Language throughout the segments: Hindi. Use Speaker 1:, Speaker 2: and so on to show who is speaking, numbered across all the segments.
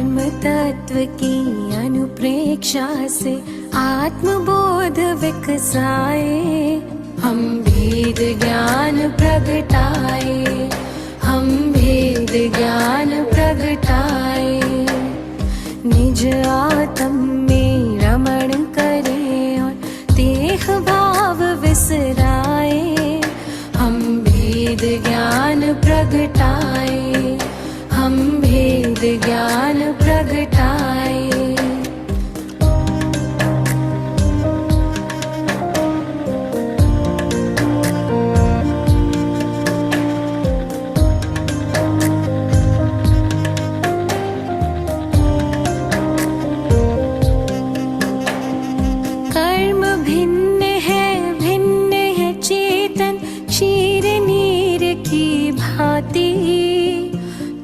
Speaker 1: कर्म तत्व की अनुप्रेक्षा से आत्मबोध विकसाए, हम भेद ज्ञान प्रगटाए, हम भेद ज्ञान प्रगटाए। निज आत्म में रमण करें और देह भाव विसराए, हम भेद ज्ञान प्रगटाए, हम भेद ज्ञान प्रगटाए। कर्म भिन्न है चेतन क्षीर नीर की भांति,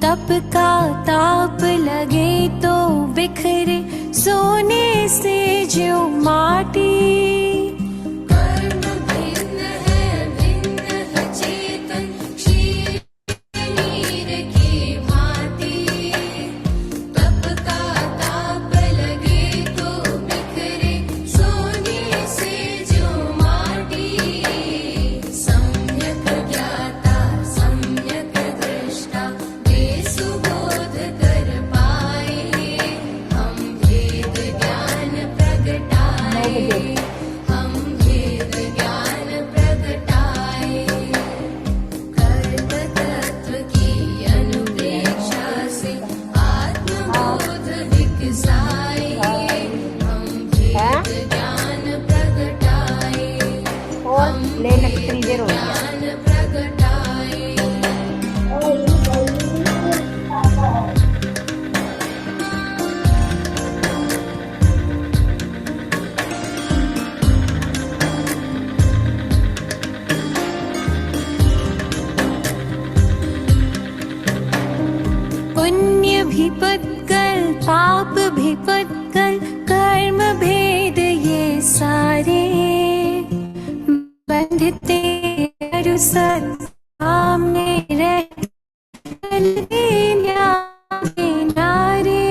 Speaker 1: तप का ताप लगे तो बिखरे सोने से जो माटी। कर्म भिन्न है चेतन क्षीर नीर की भांति, तप का ताप लगे तो बिखरे सोने से जो माटी। सम्यक ज्ञाता सम्यक दृष्टा वे सुबोध कर पाए, हम भेद ज्ञान प्रगटाए, हम भेद ज्ञान प्रगटाए। कर्म तत्व की अनुप्रेक्षा से आत्मबोध विकसाए, हम भेद ज्ञान प्रगटाए, हम भेद ज्ञान प्रगटाए। पुण्य भी पुद्गल पाप भी पुद्गल, कर्म भेद ये सारे बंधते अरु सत्ता में रह नारे।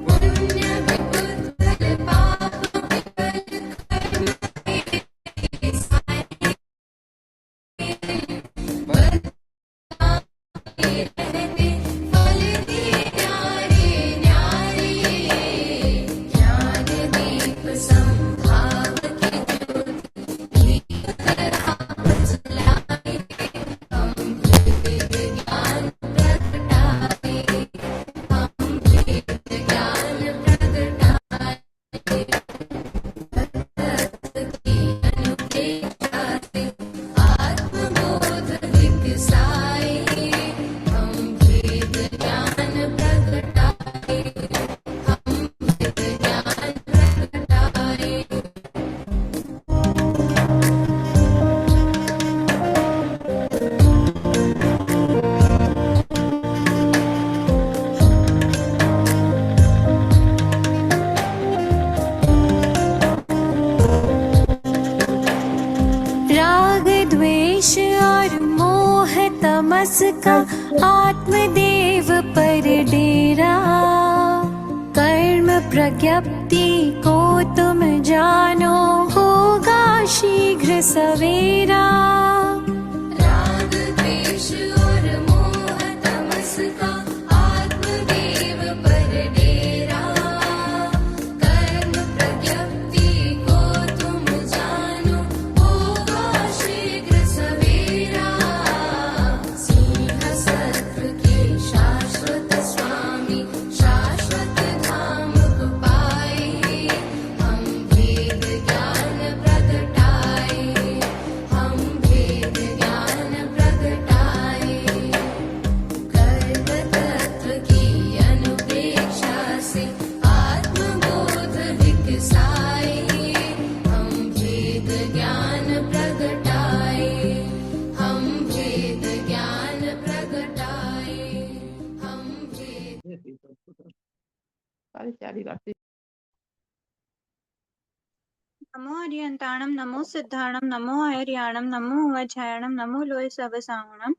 Speaker 1: पुण्य भी पुद्गल पाप भी पुद्गल, कर्म भेद ये सारे रहते फल दे न्यारे न्यारे। ज्ञान दीप संभाव की ज्योति जलाए, हम भेद ज्ञान प्रगटाए, हम भेद ज्ञान प्रगटाए। तत्व की अनुप्रेक्षा से आत्मबोध विकसाए, हम भेद ज्ञान प्रगटाए, हम भेद ज्ञान प्रगटाए। राग द्वेष और मोह तमस का आत्मदेव पर डेरा, कर्म प्रज्ञप्ति को तुम जानो होगा शीघ्र सवेरा। राग द्वेष और मोह तमस का आत्मदेव पर डेरा, कर्म प्रज्ञप्ति को तुम जानो होगा शीघ्र सवेरा। सिंह सत्व के शाश्वत स्वामी शाश्वत धाम को पाए, हम भेद ज्ञान प्रगटाए, हम भेद ज्ञान प्रगटाए। कर्म तत्व की अनुप्रेक्षा से आत्मबोध विकसाए, हम भेद ज्ञान प्रगटाए, हम भेद ज्ञान प्रगटाए, हम भेद।
Speaker 2: सारी तैयारी करती।
Speaker 3: नमो हरियंताणम नमो सिद्धाणम नमो आयर्याणम नमो अवध्यायणम नमो लोय सवसावणम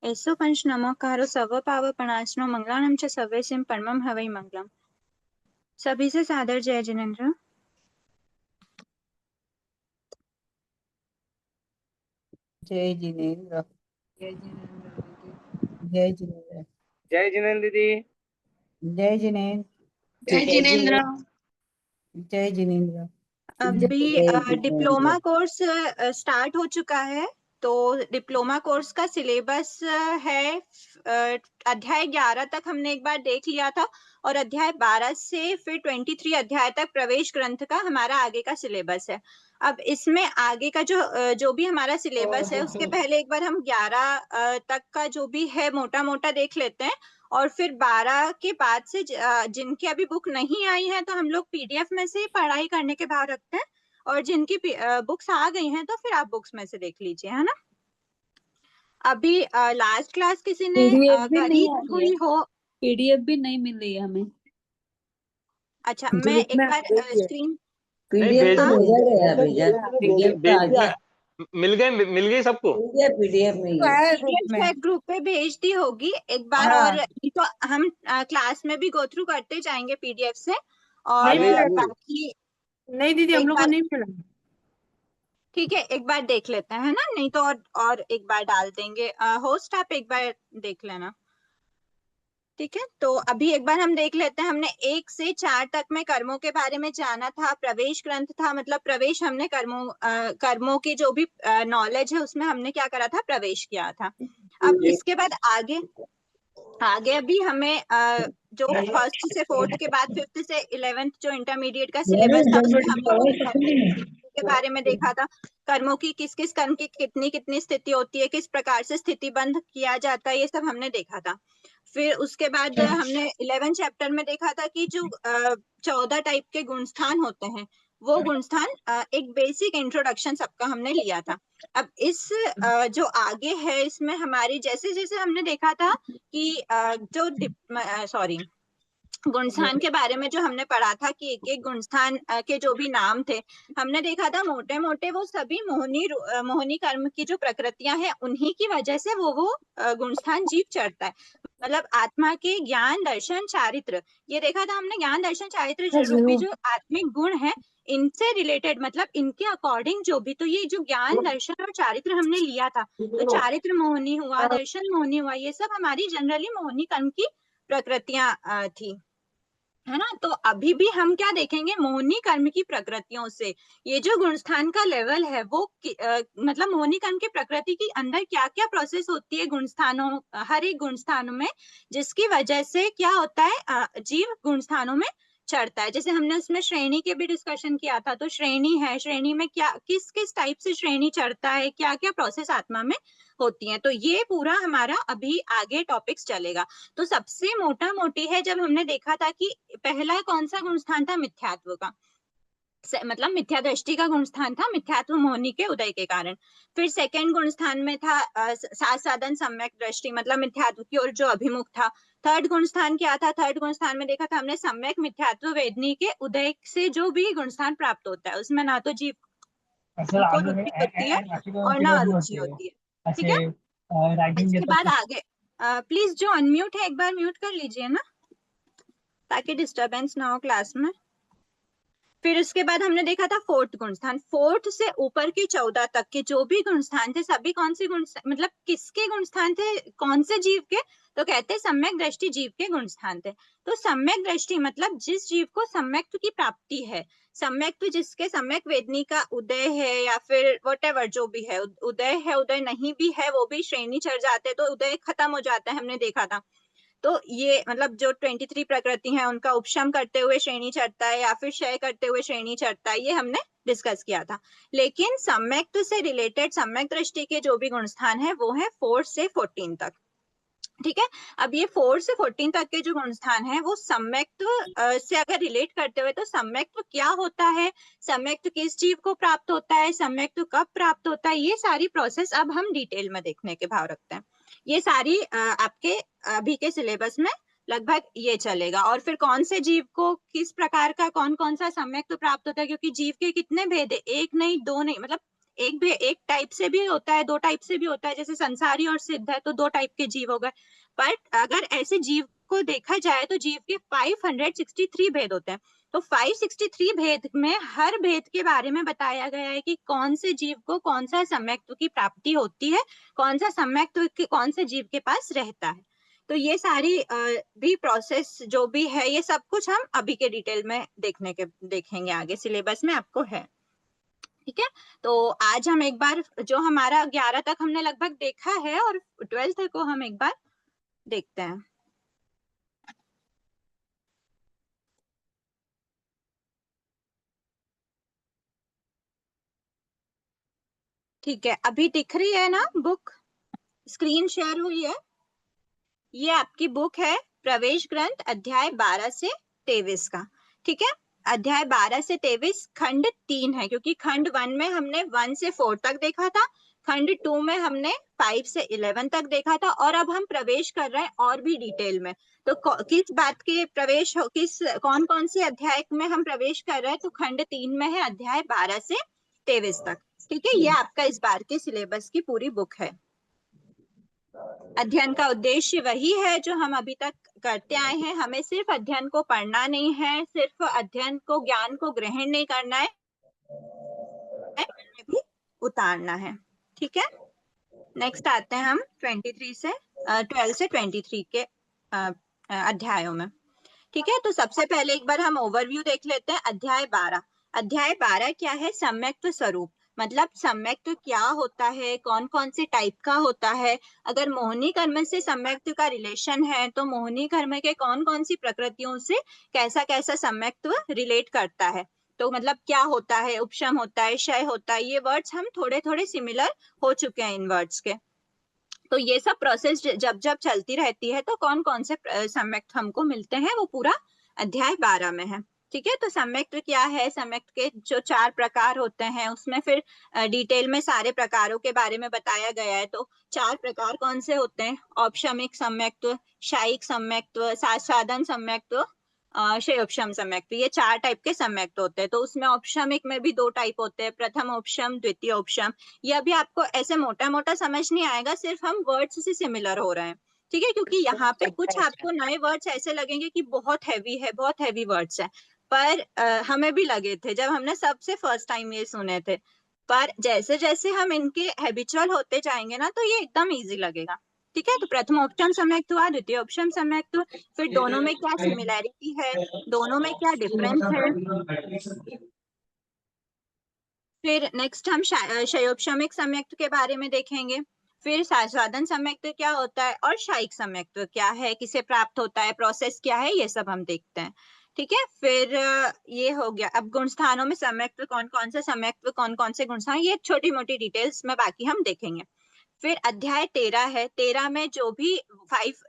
Speaker 3: एसो पंच नमोकारो सर्व पाव प्रणाशनो मंगलानम च सर्वेसिम परमम हवै मंगलम। सभी से सादर जय जिनेन्द्र।
Speaker 4: जय जिनेन्द्र।
Speaker 2: जय जिनेन्द्र दीदी।
Speaker 4: जय जिनेन्द्र।
Speaker 5: जय जिनेन्द्र दीदी।
Speaker 4: जय जिनेन्द्र।
Speaker 2: जय जिनेन्द्र।
Speaker 4: जय जिनेन्द्र।
Speaker 3: अभी डिप्लोमा कोर्स स्टार्ट हो चुका है। तो डिप्लोमा कोर्स का सिलेबस है अध्याय 11 तक हमने एक बार देख लिया था, और अध्याय 12 से फिर 23 अध्याय तक प्रवेश ग्रंथ का हमारा आगे का सिलेबस है। अब इसमें आगे का जो भी हमारा सिलेबस है, उसके पहले एक बार हम 11 तक का जो भी है मोटा मोटा देख लेते हैं, और फिर 12 के बाद से जिनकी अभी बुक नहीं आई है तो हम लोग पीडीएफ में से पढ़ाई करने के भाव रखते हैं, और जिनकी बुक्स आ गई हैं तो फिर आप बुक्स में से देख लीजिए, है ना। अभी लास्ट क्लास किसी ने
Speaker 6: पीडीएफ भी
Speaker 3: करी
Speaker 6: नहीं आई है।
Speaker 3: हुई हो?
Speaker 6: पीडीएफ भी नहीं मिल रही है हमें।
Speaker 3: अच्छा, मैं एक बार स्क्रीन
Speaker 5: नहीं,
Speaker 4: पीडीएफ तो भेजा गया, भेजा पीडीएफ
Speaker 5: मिल गई सबको।
Speaker 4: पीडीएफ में ही है।
Speaker 3: पीडीएफ मैं ग्रुप पे भेज दी होगी एक बार, और तो हम क्लास में भी गो थ्रू करते जाएंगे पीडीएफ से। और बाकी
Speaker 2: नहीं दीदी, हम लोग को नहीं मिला।
Speaker 3: ठीक है, एक बार देख लेते हैं, है ना, नहीं तो और एक बार डाल देंगे। होस्ट आप एक बार देख लेना, ठीक है। तो अभी एक बार हम देख लेते हैं। हमने 1 से 4 तक में कर्मों के बारे में जाना था। प्रवेश ग्रंथ था, मतलब प्रवेश हमने कर्मों की जो भी नॉलेज है उसमें हमने क्या करा था, प्रवेश किया था। अब इसके बाद आगे अभी हमें जो फर्स्ट से फोर्थ के बाद 5th से 11th जो इंटरमीडिएट का सिलेबस था उसमें हमने के बारे में देखा था। कर्मों की किस किस कर्म की कितनी कितनी स्थिति होती है, किस प्रकार से स्थिति बंध किया जाता है, ये सब हमने देखा था। फिर उसके बाद हमने 11 चैप्टर में देखा था कि जो 14 टाइप के गुणस्थान होते हैं, वो गुणस्थान एक बेसिक इंट्रोडक्शन सबका हमने लिया था। अब इस जो आगे है इसमें हमारी जैसे जैसे हमने देखा था कि जो गुणस्थान के बारे में जो हमने पढ़ा था कि एक एक गुणस्थान के जो भी नाम थे, हमने देखा था मोटे मोटे वो सभी मोहनी कर्म की जो प्रकृतियां हैं उन्हीं की वजह से वो गुणस्थान जीव चढ़ता है। मतलब आत्मा के ज्ञान दर्शन चारित्र, ये देखा था हमने, ज्ञान दर्शन चारित्र रूपी जो आत्मिक गुण है इनसे रिलेटेड, मतलब इनके अकॉर्डिंग जो भी, तो ये जो ज्ञान दर्शन और चारित्र हमने लिया था, तो चारित्र मोहनी हुआ, दर्शन मोहनी हुआ, ये सब हमारी जनरली मोहनी कर्म की प्रकृतियां थी, है ना। तो अभी भी हम क्या देखेंगे, मोहनी कर्म की प्रकृतियों से ये जो गुणस्थान का लेवल है वो मतलब मोहनी कर्म की प्रकृति के अंदर क्या क्या प्रोसेस होती है गुणस्थानों, हर एक गुणस्थानों में, जिसकी वजह से क्या होता है, जीव गुणस्थानों में चढ़ता है। जैसे हमने उसमें श्रेणी के भी डिस्कशन किया था, तो श्रेणी है, श्रेणी में क्या किस किस टाइप से श्रेणी चढ़ता है, क्या क्या प्रोसेस आत्मा में होती है, तो ये पूरा हमारा अभी आगे टॉपिक्स चलेगा। तो सबसे मोटा मोटी है, जब हमने देखा था कि पहला कौन सा गुणस्थान था, मिथ्यात्व का, मतलब मिथ्या दृष्टि का गुणस्थान था, मिथ्यात्व मोहनी के उदय के कारण। फिर सेकंड गुणस्थान में था साथ साधन सम्यक दृष्टि, मतलब मिथ्यात्व की ओर जो अभिमुख था। थर्ड गुणस्थान क्या था, थर्ड गुणस्थान में देखा था हमने सम्यक मिथ्यात्व वेदनी के उदय से जो भी गुणस्थान प्राप्त होता है, उसमें ना तो जीव को रुचि होती है और ना अरुचि होती है, ठीक है। इसके बाद आगे प्लीज जो अनम्यूट है एक बार म्यूट कर लीजिए ना, ताकि डिस्टरबेंस ना हो क्लास में। फिर उसके बाद हमने देखा था फोर्थ गुणस्थान, फोर्थ से ऊपर के 14 तक के जो भी गुणस्थान थे, सभी कौन से गुणस्थान, मतलब किसके गुणस्थान थे, कौन से जीव के, तो कहते हैं सम्यक दृष्टि जीव के गुणस्थान थे। तो सम्यक दृष्टि मतलब जिस जीव को सम्यक्त्व की प्राप्ति है, सम्यक्त्व जिसके सम्यक वेदनी का उदय है, या फिर व्हाटएवर जो भी है, उदय है, उदय नहीं भी है, वो भी श्रेणी चढ़ जाते, तो उदय खत्म हो जाता है, हमने देखा था। तो ये मतलब जो 23 प्रकृति हैं उनका उपशम करते हुए श्रेणी चढ़ता है, या फिर क्षय करते हुए श्रेणी चढ़ता है, ये हमने डिस्कस किया था। लेकिन सम्यक्त्व से रिलेटेड सम्यक दृष्टि के जो भी गुणस्थान है वो है 4 से 14 तक, ठीक है। अब ये 4 से 14 तक के जो गुणस्थान है वो सम्यक्त्व से अगर रिलेट करते हुए, तो सम्यक्त्व क्या होता है, सम्यक्त्व किस जीव को प्राप्त होता है, सम्यक्त्व कब प्राप्त होता है, ये सारी प्रोसेस अब हम डिटेल में देखने के भाव रखते हैं। ये सारी आपके अभी के सिलेबस में लगभग ये चलेगा। और फिर कौन से जीव को किस प्रकार का कौन कौन सा सम्यक्त्व प्राप्त होता है, क्योंकि जीव के कितने भेद है, एक नहीं दो नहीं, मतलब एक टाइप से भी होता है, दो टाइप से भी होता है, जैसे संसारी और सिद्ध है तो दो टाइप के जीव हो गए। बट अगर ऐसे जीव को देखा जाए तो जीव के 563 भेद होते हैं। तो 563 भेद में हर भेद के बारे में बताया गया है कि कौन से जीव को कौन सा सम्यक्त्व की प्राप्ति होती है, कौन सा सम्यक्त्व कौन से जीव के पास रहता है। तो ये सारी भी प्रोसेस जो भी है, ये सब कुछ हम अभी के डिटेल में देखेंगे आगे, सिलेबस में आपको है। ठीक है, तो आज हम एक बार जो हमारा 11 तक हमने लगभग देखा है और 12th को हम एक बार देखते हैं। ठीक है, अभी दिख रही है ना बुक, स्क्रीन शेयर हुई है। ये आपकी बुक है प्रवेश ग्रंथ अध्याय 12 से 23 का। ठीक है, अध्याय 12 से 23 खंड 3 है, क्योंकि खंड 1 में हमने 1 से 4 तक देखा था, खंड 2 में हमने 5 से 11 तक देखा था, और अब हम प्रवेश कर रहे हैं और भी डिटेल में। तो किस बात के प्रवेश हो, कौन कौन से अध्याय में हम प्रवेश कर रहे हैं, तो खंड 3 में है अध्याय 12 से 23 तक। ठीक है, ये आपका इस बार के सिलेबस की पूरी बुक है। अध्ययन का उद्देश्य वही है जो हम अभी तक करते आए हैं। हमें सिर्फ अध्ययन को पढ़ना नहीं है, सिर्फ अध्ययन को, ज्ञान को ग्रहण नहीं करना है, भी उतारना है। ठीक है, नेक्स्ट आते हैं हम 12 से 23 के अध्यायों में। ठीक है, तो सबसे पहले एक बार हम ओवरव्यू देख लेते हैं। अध्याय 12, अध्याय 12 क्या है? सम्यक्त्व स्वरूप, मतलब सम्यक्त्व क्या होता है, कौन कौन से टाइप का होता है। अगर मोहिनी कर्म से सम्यक्त्व का रिलेशन है तो मोहिनी कर्म के कौन कौन सी प्रकृतियों से कैसा कैसा सम्यक्त्व रिलेट करता है, तो मतलब क्या होता है, उपशम होता है, क्षय होता है। ये वर्ड्स हम थोड़े थोड़े सिमिलर हो चुके हैं इन वर्ड्स के। तो ये सब प्रोसेस जब जब चलती रहती है तो कौन कौन से सम्यक्त्व हमको मिलते हैं, वो पूरा अध्याय 12 में है। ठीक है, तो सम्यक्त्व क्या है? सम्यक्त्व के जो 4 प्रकार होते हैं उसमें फिर डिटेल में सारे प्रकारों के बारे में बताया गया है। तो 4 प्रकार कौन से होते हैं? औपशमिक सम्यक्त्व, शायिक सम्यक्त्व, साधन सम्यक्त्व, क्षयोपशम सम्यक्त्व, ये 4 टाइप के सम्यक्त्व होते हैं। तो उसमें औपशमिक में भी 2 टाइप होते हैं, प्रथम औपशम, द्वितीय औपशम। ये अभी आपको ऐसे मोटा मोटा समझ नहीं आएगा, सिर्फ हम वर्ड्स से सिमिलर हो रहे हैं। ठीक है, क्योंकि यहाँ पे कुछ आपको नए वर्ड्स ऐसे लगेंगे कि बहुत हैवी है, बहुत हैवी वर्ड्स है, पर हमें भी लगे थे जब हमने सबसे फर्स्ट टाइम ये सुने थे। पर जैसे जैसे हम इनके हैबिचुअल होते जाएंगे ना, तो ये एकदम इजी लगेगा। ठीक है, तो प्रथम औपशम सम्यक्त्व हुआ, द्वितीय औपशम सम्यक्त्व, फिर दोनों में क्या सिमिलैरिटी है, दोनों में क्या डिफरेंस है। फिर नेक्स्ट हम क्षयोपशमिक सम्यक्त्व के बारे में देखेंगे। फिर साधन सम्यक्त्व क्या होता है और शायिक सम्यक्त्व क्या है, किसे प्राप्त होता है, प्रोसेस क्या है, ये सब हम देखते हैं। ठीक है, फिर ये हो गया। अब गुण स्थानों में सम्यक्त्व, कौन कौन से सम्यक्त्व, कौन कौन से गुण स्थान, ये छोटी मोटी डिटेल्स में बाकी हम देखेंगे। फिर अध्याय 13 है, 13 में जो भी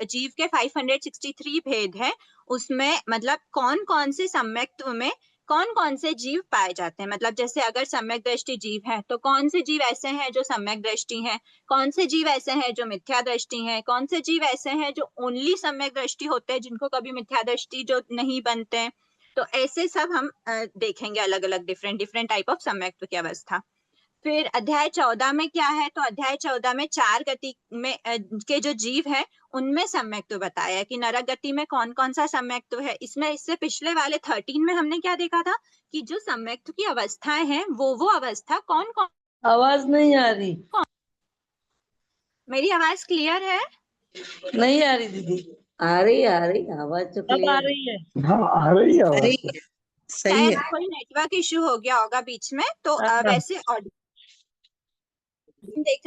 Speaker 3: जीव के 563 भेद है, उसमें मतलब कौन कौन से सम्यक्त्व में कौन कौन से जीव पाए जाते हैं। मतलब जैसे अगर सम्यक दृष्टि जीव है तो कौन से जीव ऐसे हैं जो सम्यक दृष्टि हैं, कौन से जीव ऐसे हैं जो मिथ्या दृष्टि हैं, कौन से जीव ऐसे हैं जो ओनली सम्यक दृष्टि होते हैं, जिनको कभी मिथ्या दृष्टि जो नहीं बनते हैं। तो ऐसे सब हम देखेंगे, अलग अलग डिफरेंट टाइप ऑफ सम्यक्त्व की अवस्था। फिर अध्याय 14 में क्या है, तो अध्याय 14 में 4 गति में के जो जीव है उनमें सम्यक्त्व बताया है कि नरक गति में कौन कौन सा सम्यक्त्व है। इसमें इससे पिछले वाले 13 में हमने क्या देखा था कि जो सम्यक्त्व की अवस्थाएं हैं वो अवस्था कौन कौन।
Speaker 4: आवाज नहीं आ रही।
Speaker 3: मेरी आवाज क्लियर है?
Speaker 4: नहीं आ रही दीदी। आ रही आवाज तो
Speaker 5: अब आ
Speaker 4: क्लियर
Speaker 5: रही है।
Speaker 7: हाँ आ रही है आवाज।
Speaker 4: सही
Speaker 3: शायद
Speaker 4: है।
Speaker 3: कोई नेटवर्क इश्यू हो गया होगा बीच में, तो
Speaker 5: हाँ।
Speaker 3: वैसे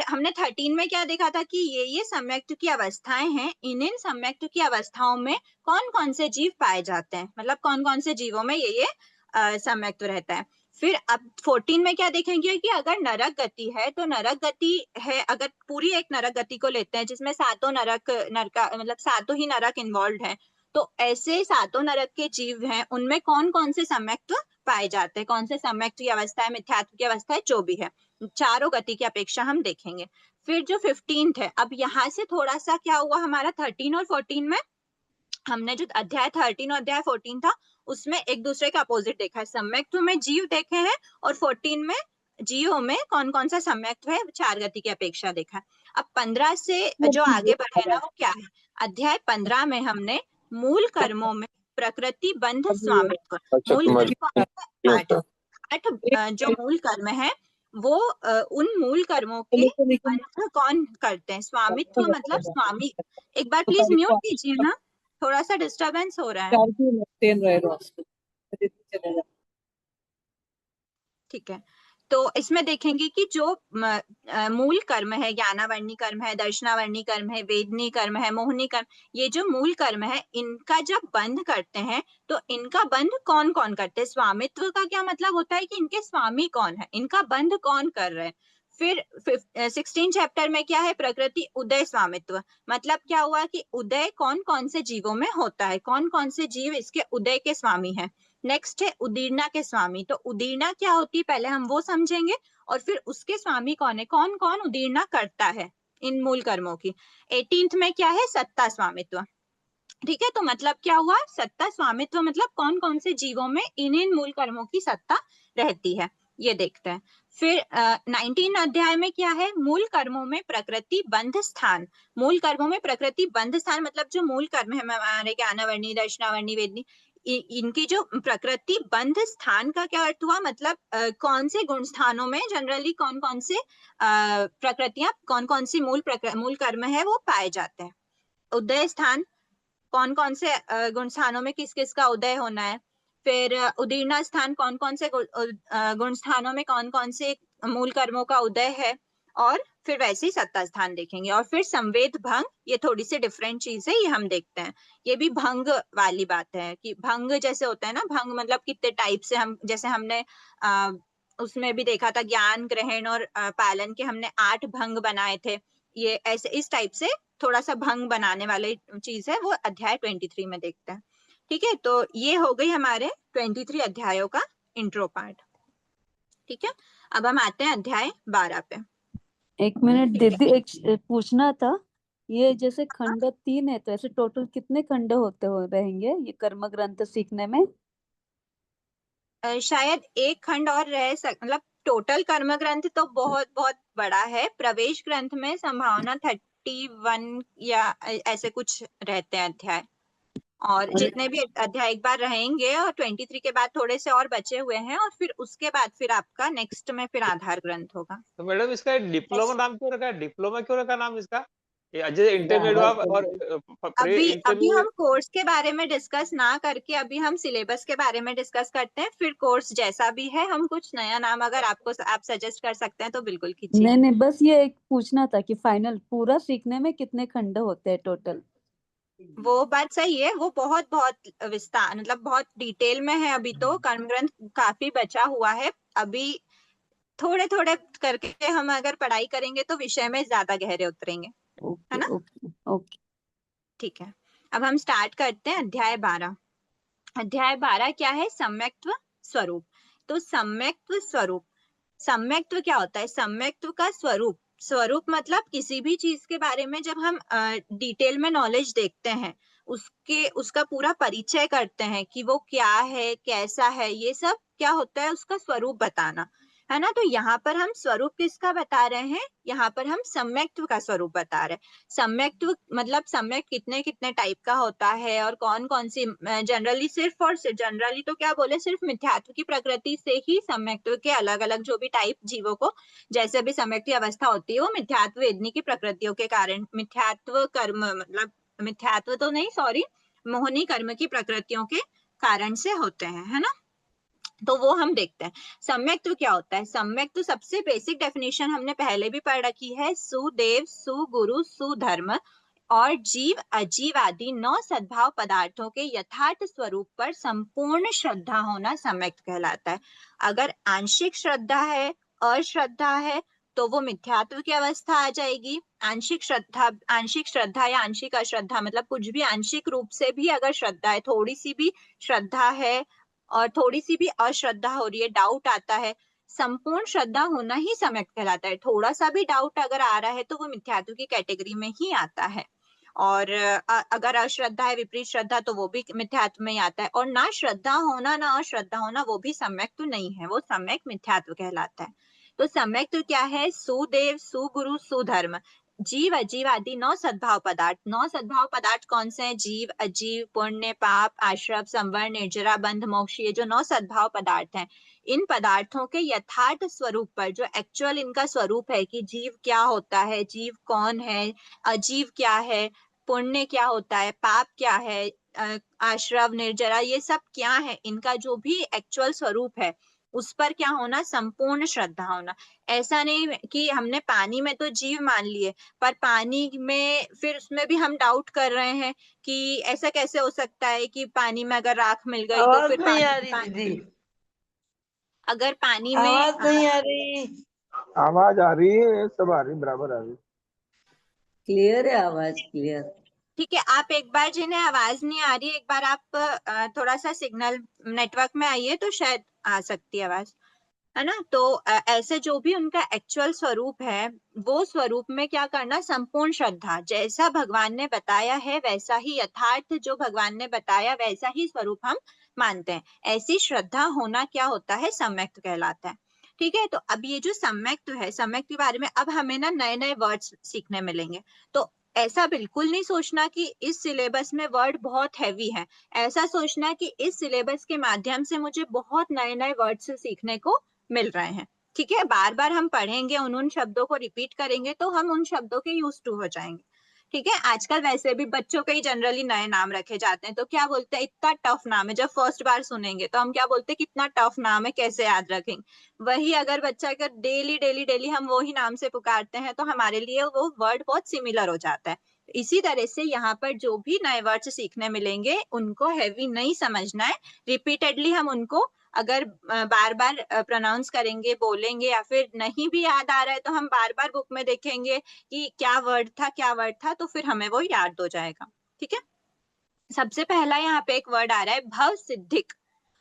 Speaker 3: हमने 13 में क्या देखा था कि ये सम्यक्त्व की अवस्थाएं हैं, इन सम्यक्त्व की अवस्थाओं में कौन कौन से जीव पाए जाते हैं, मतलब कौन कौन से जीवों में ये सम्यक्त्व रहता है। फिर अब 14 में क्या देखेंगे कि अगर नरक गति है तो नरक गति है, अगर पूरी एक नरक गति को लेते हैं जिसमें सातों नरका मतलब सातों ही नरक इन्वॉल्व है, तो ऐसे सातों नरक के जीव हैं, उनमें कौन कौन से सम्यक्त्व पाए जाते हैं, कौन से सम्यक्त्व की अवस्था है, मिथ्यात्व की अवस्था है, जो भी है, चारों गति की अपेक्षा हम देखेंगे। फिर जो 15 है, अब यहाँ से थोड़ा सा क्या हुआ हमारा 13 और 14 में, हमने जो अध्याय 13 और अध्याय 14 था उसमें एक दूसरे के अपोजिट देखा है, सम्यक्त्व में जीव देखे हैं और 14 में जीवों में कौन कौन सा सम्यक्त्व है, 4 गति की अपेक्षा देखा। अब 15 से जो आगे बढ़े ना वो क्या है, अध्याय 15 में हमने मूल कर्मों में प्रकृति बंध स्वामित्व, मूल कर्म कौन है? 8 जो मूल कर्म है वो उन मूल कर्मों के बंध कौन करते हैं, स्वामित्व मतलब स्वामी। एक बार प्लीज म्यूट कीजिए ना, थोड़ा सा डिस्टरबेंस हो रहा है। ठीक है, तो इसमें देखेंगे कि जो मूल कर्म है, ज्ञानावर्णी कर्म है, दर्शनावर्णी कर्म है, वेदनी कर्म है, मोहनी कर्म, ये जो मूल कर्म है इनका जब बंध करते हैं तो इनका बंध कौन कौन करते हैं, स्वामित्व का क्या मतलब होता है कि इनके स्वामी कौन है, इनका बंध कौन कर रहे हैं। फिर 16 चैप्टर में क्या है, प्रकृति उदय स्वामित्व, मतलब क्या हुआ कि उदय कौन कौन से जीवों में होता है, कौन कौन से जीव इसके उदय के स्वामी है। नेक्स्ट है उदीर्णा के स्वामी, तो उदीर्णा क्या होती है पहले हम वो समझेंगे और फिर उसके स्वामी कौन है, कौन कौन उदीर्णा करता है इन मूल कर्मों की। 18th में क्या है, सत्ता स्वामित्व। ठीक है, तो मतलब क्या हुआ, सत्ता स्वामित्व मतलब कौन कौन से जीवों में इन मूल कर्मों की सत्ता रहती है, ये देखते हैं। फिर 19 अध्याय में क्या है, मूल कर्मों में प्रकृति बंध स्थान। मूल कर्मों में प्रकृति बंध स्थान मतलब जो मूल कर्म है हमारे ज्ञानावर्णी, दर्शनावर्णी, वेदनी, इनकी जो प्रकृति बंध स्थान का क्या अर्थ हुआ, मतलब कौन से गुण स्थानों में जनरली कौन कौन से प्रकृतियां, कौन कौन सी मूल कर्म है वो पाए जाते हैं। उदय स्थान, कौन कौन से गुण स्थानों में किस किस का उदय होना है। फिर उदीर्णा स्थान, कौन कौन से गुण स्थानों में कौन कौन से मूल कर्मों का उदय है। और फिर वैसे ही सत्ता स्थान देखेंगे। और फिर संवेद भंग, ये थोड़ी सी डिफरेंट चीज है, ये हम देखते हैं। ये भी भंग वाली बात है कि भंग जैसे होता है ना, भंग मतलब कितने टाइप से, हम जैसे हमने उसमें भी देखा था ज्ञान ग्रहण और पालन के हमने 8 भंग बनाए थे, ये ऐसे इस टाइप से थोड़ा सा भंग बनाने वाली चीज है, वो अध्याय 23 में देखते हैं। ठीक है, तो ये हो गई हमारे 23 अध्यायों का इंट्रो पार्ट। ठीक है, अब हम आते हैं अध्याय 12 पे।
Speaker 6: एक मिनट दीदी, एक पूछना था, ये जैसे खंड 3 है तो ऐसे टोटल कितने खंड होते हो रहेंगे ये कर्म ग्रंथ सीखने में?
Speaker 3: शायद एक खंड और मतलब टोटल कर्म ग्रंथ तो बहुत बहुत बड़ा है, प्रवेश ग्रंथ में संभावना 31 या ऐसे कुछ रहते हैं अध्याय, और जितने भी अध्याय एक बार रहेंगे, और 23 के बाद थोड़े से और बचे हुए हैं, और फिर उसके बाद फिर आपका नेक्स्ट में फिर आधार ग्रंथ होगा।
Speaker 5: तो मैडम इसका डिप्लोमा नाम क्यों रखा है, डिप्लोमा क्यों रखा नाम इसका, जैसे इंटरमीडिएट और
Speaker 3: अभी हम कोर्स के बारे में डिस्कस ना करके अभी हम सिलेबस के बारे में डिस्कस करते हैं, फिर कोर्स जैसा भी है हम कुछ नया नाम अगर आप सजेस्ट कर सकते हैं तो बिल्कुल कीजिए।
Speaker 6: नहीं, बस ये एक पूछना था कि फाइनल पूरा सीखने में कितने खंड होते हैं टोटल?
Speaker 3: वो बात सही है, वो बहुत बहुत विस्तार मतलब बहुत डिटेल में है, अभी तो कर्म ग्रंथ काफी बचा हुआ है, अभी थोड़े थोड़े करके हम अगर पढ़ाई करेंगे तो विषय में ज्यादा गहरे उतरेंगे, है ना।
Speaker 6: ओके।
Speaker 3: ठीक है, अब हम स्टार्ट करते हैं अध्याय 12। अध्याय 12 क्या है, सम्यक्त्व स्वरूप। तो सम्यक्त्व स्वरूप, सम्यक्त्व क्या होता है, सम्यक्त्व का स्वरूप, स्वरूप मतलब किसी भी चीज के बारे में जब हम डिटेल में नॉलेज देखते हैं, उसका पूरा परिचय करते हैं कि वो क्या है, कैसा है, ये सब क्या होता है, उसका स्वरूप बताना, है ना। तो यहाँ पर हम स्वरूप किसका बता रहे हैं, यहाँ पर हम सम्यक्त्व का स्वरूप बता रहे हैं। सम्यक्त्व मतलब सम्यक कितने कितने टाइप का होता है, और कौन कौन सी जनरली सिर्फ, और जनरली तो क्या बोले, सिर्फ मिथ्यात्व की प्रकृति से ही सम्यक्त्व के अलग अलग जो भी टाइप जीवों को जैसे भी सम्यक की अवस्था होती है वो मिथ्यात्व वेदनी की प्रकृतियों के कारण, मिथ्यात्व कर्म मतलब मिथ्यात्व तो नहीं, सॉरी, मोहनी कर्म की प्रकृतियों के कारण से होते हैं, है ना। तो वो हम देखते हैं। सम्यक्त्व क्या होता है, सम्यक्त्व सबसे बेसिक डेफिनेशन हमने पहले भी पढ़ रखी है, सुदेव, सुगुरु, सुधर्म और जीव अजीव आदि 9 सद्भाव पदार्थों के यथार्थ स्वरूप पर संपूर्ण श्रद्धा होना सम्यक्त्व कहलाता है। अगर आंशिक श्रद्धा है, अश्रद्धा है, तो वो मिथ्यात्व की अवस्था आ जाएगी। आंशिक श्रद्धा या आंशिक अश्रद्धा मतलब कुछ भी आंशिक रूप से भी अगर श्रद्धा है, थोड़ी सी भी श्रद्धा है और थोड़ी सी भी अश्रद्धा हो रही है, डाउट आता है, संपूर्ण श्रद्धा होना ही सम्यक्त्व कहलाता है। थोड़ा सा भी डाउट अगर आ रहा है तो वो मिथ्यात्व की कैटेगरी में ही आता है। और अगर अश्रद्धा है, विपरीत श्रद्धा, तो वो भी मिथ्यात्व में ही आता है। और ना श्रद्धा होना ना अश्रद्धा होना वो भी सम्यक्त्व नहीं है, वो सम्यक मिथ्यात्व कहलाता है। तो सम्यक तो क्या है? सुदेव, सुगुरु, सुधर्म। जीव अजीव आदि 9 सद्भाव पदार्थ। 9 सद्भाव पदार्थ कौन से हैं? जीव, अजीव, पुण्य, पाप, आश्रव, संवर, निर्जरा, बंध, मोक्ष, ये जो 9 सद्भाव पदार्थ हैं, इन पदार्थों के यथार्थ स्वरूप पर, जो एक्चुअल इनका स्वरूप है कि जीव क्या होता है, जीव कौन है, अजीव क्या है, पुण्य क्या होता है, पाप क्या है, आश्रव, निर्जरा, ये सब क्या है, इनका जो भी एक्चुअल स्वरूप है उस पर क्या होना? संपूर्ण श्रद्धा होना। ऐसा नहीं कि हमने पानी में तो जीव मान लिए, पर पानी में फिर उसमें भी हम डाउट कर रहे हैं कि ऐसा कैसे हो सकता है कि पानी में अगर राख मिल गई तो
Speaker 4: आवाज
Speaker 3: फिर
Speaker 4: नहीं आ
Speaker 3: पानी,
Speaker 4: रही दीदी,
Speaker 3: अगर पानी में
Speaker 4: आवाज नहीं आ रही।
Speaker 7: आवाज आ रही है, सब आ रही, बराबर आ रही।
Speaker 4: क्लियर है आवाज, क्लियर।
Speaker 3: ठीक है, आप एक बार, जिन्हें आवाज नहीं आ रही, एक बार आप थोड़ा सा सिग्नल नेटवर्क में आइए तो शायद आ सकती है आवाज, है ना। तो ऐसे जो भी उनका एक्चुअल स्वरूप है, वो स्वरूप में क्या करना? संपूर्ण श्रद्धा। जैसा भगवान ने बताया है वैसा ही, यथार्थ जो भगवान ने बताया वैसा ही स्वरूप हम मानते हैं। ऐसी श्रद्धा होना क्या होता है? सम्यक्त कहलाता है। ठीक है, तो अब ये जो सम्यक्त है, सम्यक्त के बारे में अब हमें ना नए नए वर्ड्स सीखने मिलेंगे। तो ऐसा बिल्कुल नहीं सोचना कि इस सिलेबस में वर्ड बहुत हैवी है। ऐसा सोचना कि इस सिलेबस के माध्यम से मुझे बहुत नए नए वर्ड्स सीखने को मिल रहे हैं। ठीक है, बार बार हम पढ़ेंगे, उन शब्दों को रिपीट करेंगे तो हम उन शब्दों के यूज टू हो जाएंगे। ठीक है, आजकल वैसे भी बच्चों के ही जनरली नए नाम रखे जाते हैं, तो क्या बोलते हैं? इतना टफ नाम है। जब फर्स्ट बार सुनेंगे तो हम क्या बोलते हैं? कितना टफ नाम है, कैसे याद रखेंगे। वही अगर बच्चा अगर डेली डेली डेली हम वही नाम से पुकारते हैं तो हमारे लिए वो वर्ड बहुत सिमिलर हो जाता है। इसी तरह से यहाँ पर जो भी नए वर्ड्स सीखने मिलेंगे उनको हैवी नहीं समझना है। रिपीटेडली हम उनको अगर बार बार प्रोनाउंस करेंगे, बोलेंगे, या फिर नहीं भी याद आ रहा है तो हम बार बार बुक में देखेंगे कि क्या वर्ड था, क्या वर्ड था, तो फिर हमें वो याद हो जाएगा। ठीक है, सबसे पहला यहाँ पे एक वर्ड आ रहा है भव सिद्धिक।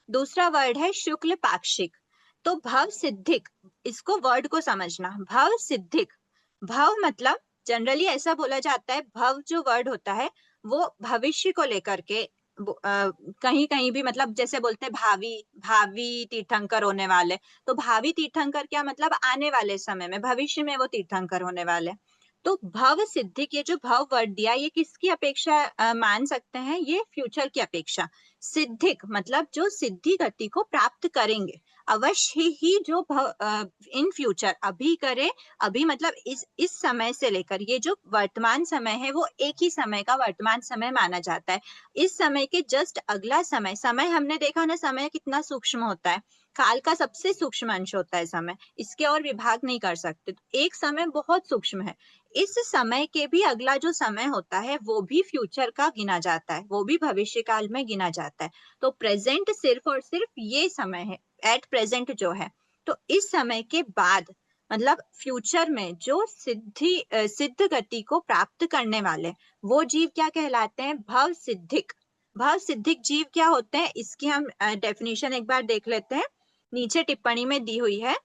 Speaker 3: दूसरा वर्ड है शुक्ल पाक्षिक। तो भव सिद्धिक, इसको वर्ड को समझना। भव सिद्धिक, भव मतलब जनरली ऐसा बोला जाता है, भव जो वर्ड होता है वो भविष्य को लेकर के कहीं कहीं भी, मतलब जैसे बोलते हैं भावी, भावी तीर्थंकर होने वाले, तो भावी तीर्थंकर क्या मतलब? आने वाले समय में, भविष्य में वो तीर्थंकर होने वाले। तो भव सिद्धिक, ये जो भव वर्ड दिया, ये किसकी अपेक्षा मान सकते हैं? ये फ्यूचर की अपेक्षा। सिद्धिक मतलब जो सिद्धि गति को प्राप्त करेंगे, अवश्य ही जो इन फ्यूचर, अभी करे, अभी मतलब इस समय से लेकर ये जो वर्तमान समय है वो एक ही समय का वर्तमान समय माना जाता है। इस समय के जस्ट अगला समय, समय हमने देखा ना, समय कितना सूक्ष्म होता है, काल का सबसे सूक्ष्म अंश होता है समय, इसके और विभाग नहीं कर सकते। तो एक समय बहुत सूक्ष्म है, इस समय के भी अगला जो समय होता है वो भी फ्यूचर का गिना जाता है, वो भी भविष्य काल में गिना जाता है। तो प्रेजेंट सिर्फ और सिर्फ ये समय है, एट प्रेजेंट जो है। तो इस समय के बाद मतलब फ्यूचर में जो सिद्ध गति को प्राप्त करने वाले, वो जीव क्या कहलाते हैं? भव सिद्धिक। भव सिद्धिक जीव क्या होते हैं? इसकी हम डेफिनेशन एक बार देख लेते हैं, नीचे टिप्पणी में दी हुई है।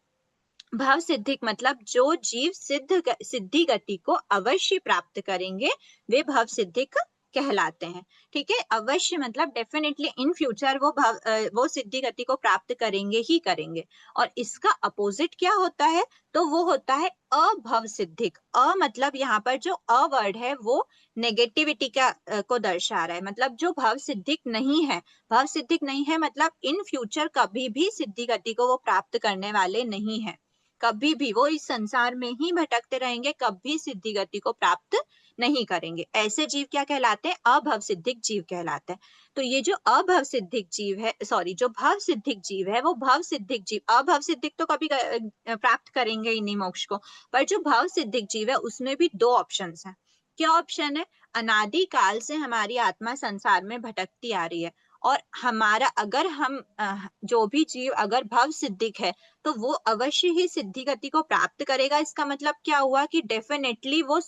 Speaker 3: भव सिद्धिक मतलब जो जीव सिद्धि गति को अवश्य प्राप्त करेंगे वे भव सिद्धिक कहलाते हैं। ठीक है, अवश्य मतलब डेफिनेटली इन फ्यूचर वो सिद्धि गति को प्राप्त करेंगे ही करेंगे। और इसका अपोजिट क्या होता है? तो वो होता है अभव सिद्धिक। अ मतलब यहाँ पर जो अ वर्ड है वो नेगेटिविटी का को दर्शा रहा है, मतलब जो भव सिद्धिक नहीं है। भव सिद्धिक नहीं है मतलब इन फ्यूचर कभी भी सिद्धि गति को वो प्राप्त करने वाले नहीं है, कभी भी वो इस संसार में ही भटकते रहेंगे, कभी सिद्धि गति को प्राप्त नहीं करेंगे। ऐसे जीव क्या कहलाते हैं? अभव सिद्धिक जीव कहलाते हैं। तो ये जो अभव सिद्धिक जीव है, सॉरी, जो भव सिद्धिक जीव है वो भव सिद्धिक जीव, अभव सिद्धिक तो कभी प्राप्त करेंगे ही नहीं मोक्ष को, पर जो भव सिद्धिक जीव है उसमें भी दो ऑप्शन है। क्या ऑप्शन है? अनादि काल से हमारी आत्मा संसार में भटकती आ रही है, और हमारा अगर हम जो भी जीव अगर भव सिद्धिक है तो वो अवश्य ही सिद्धि गति को प्राप्त करेगा। इसका मतलब क्या हुआ कि डेफिनेटली वो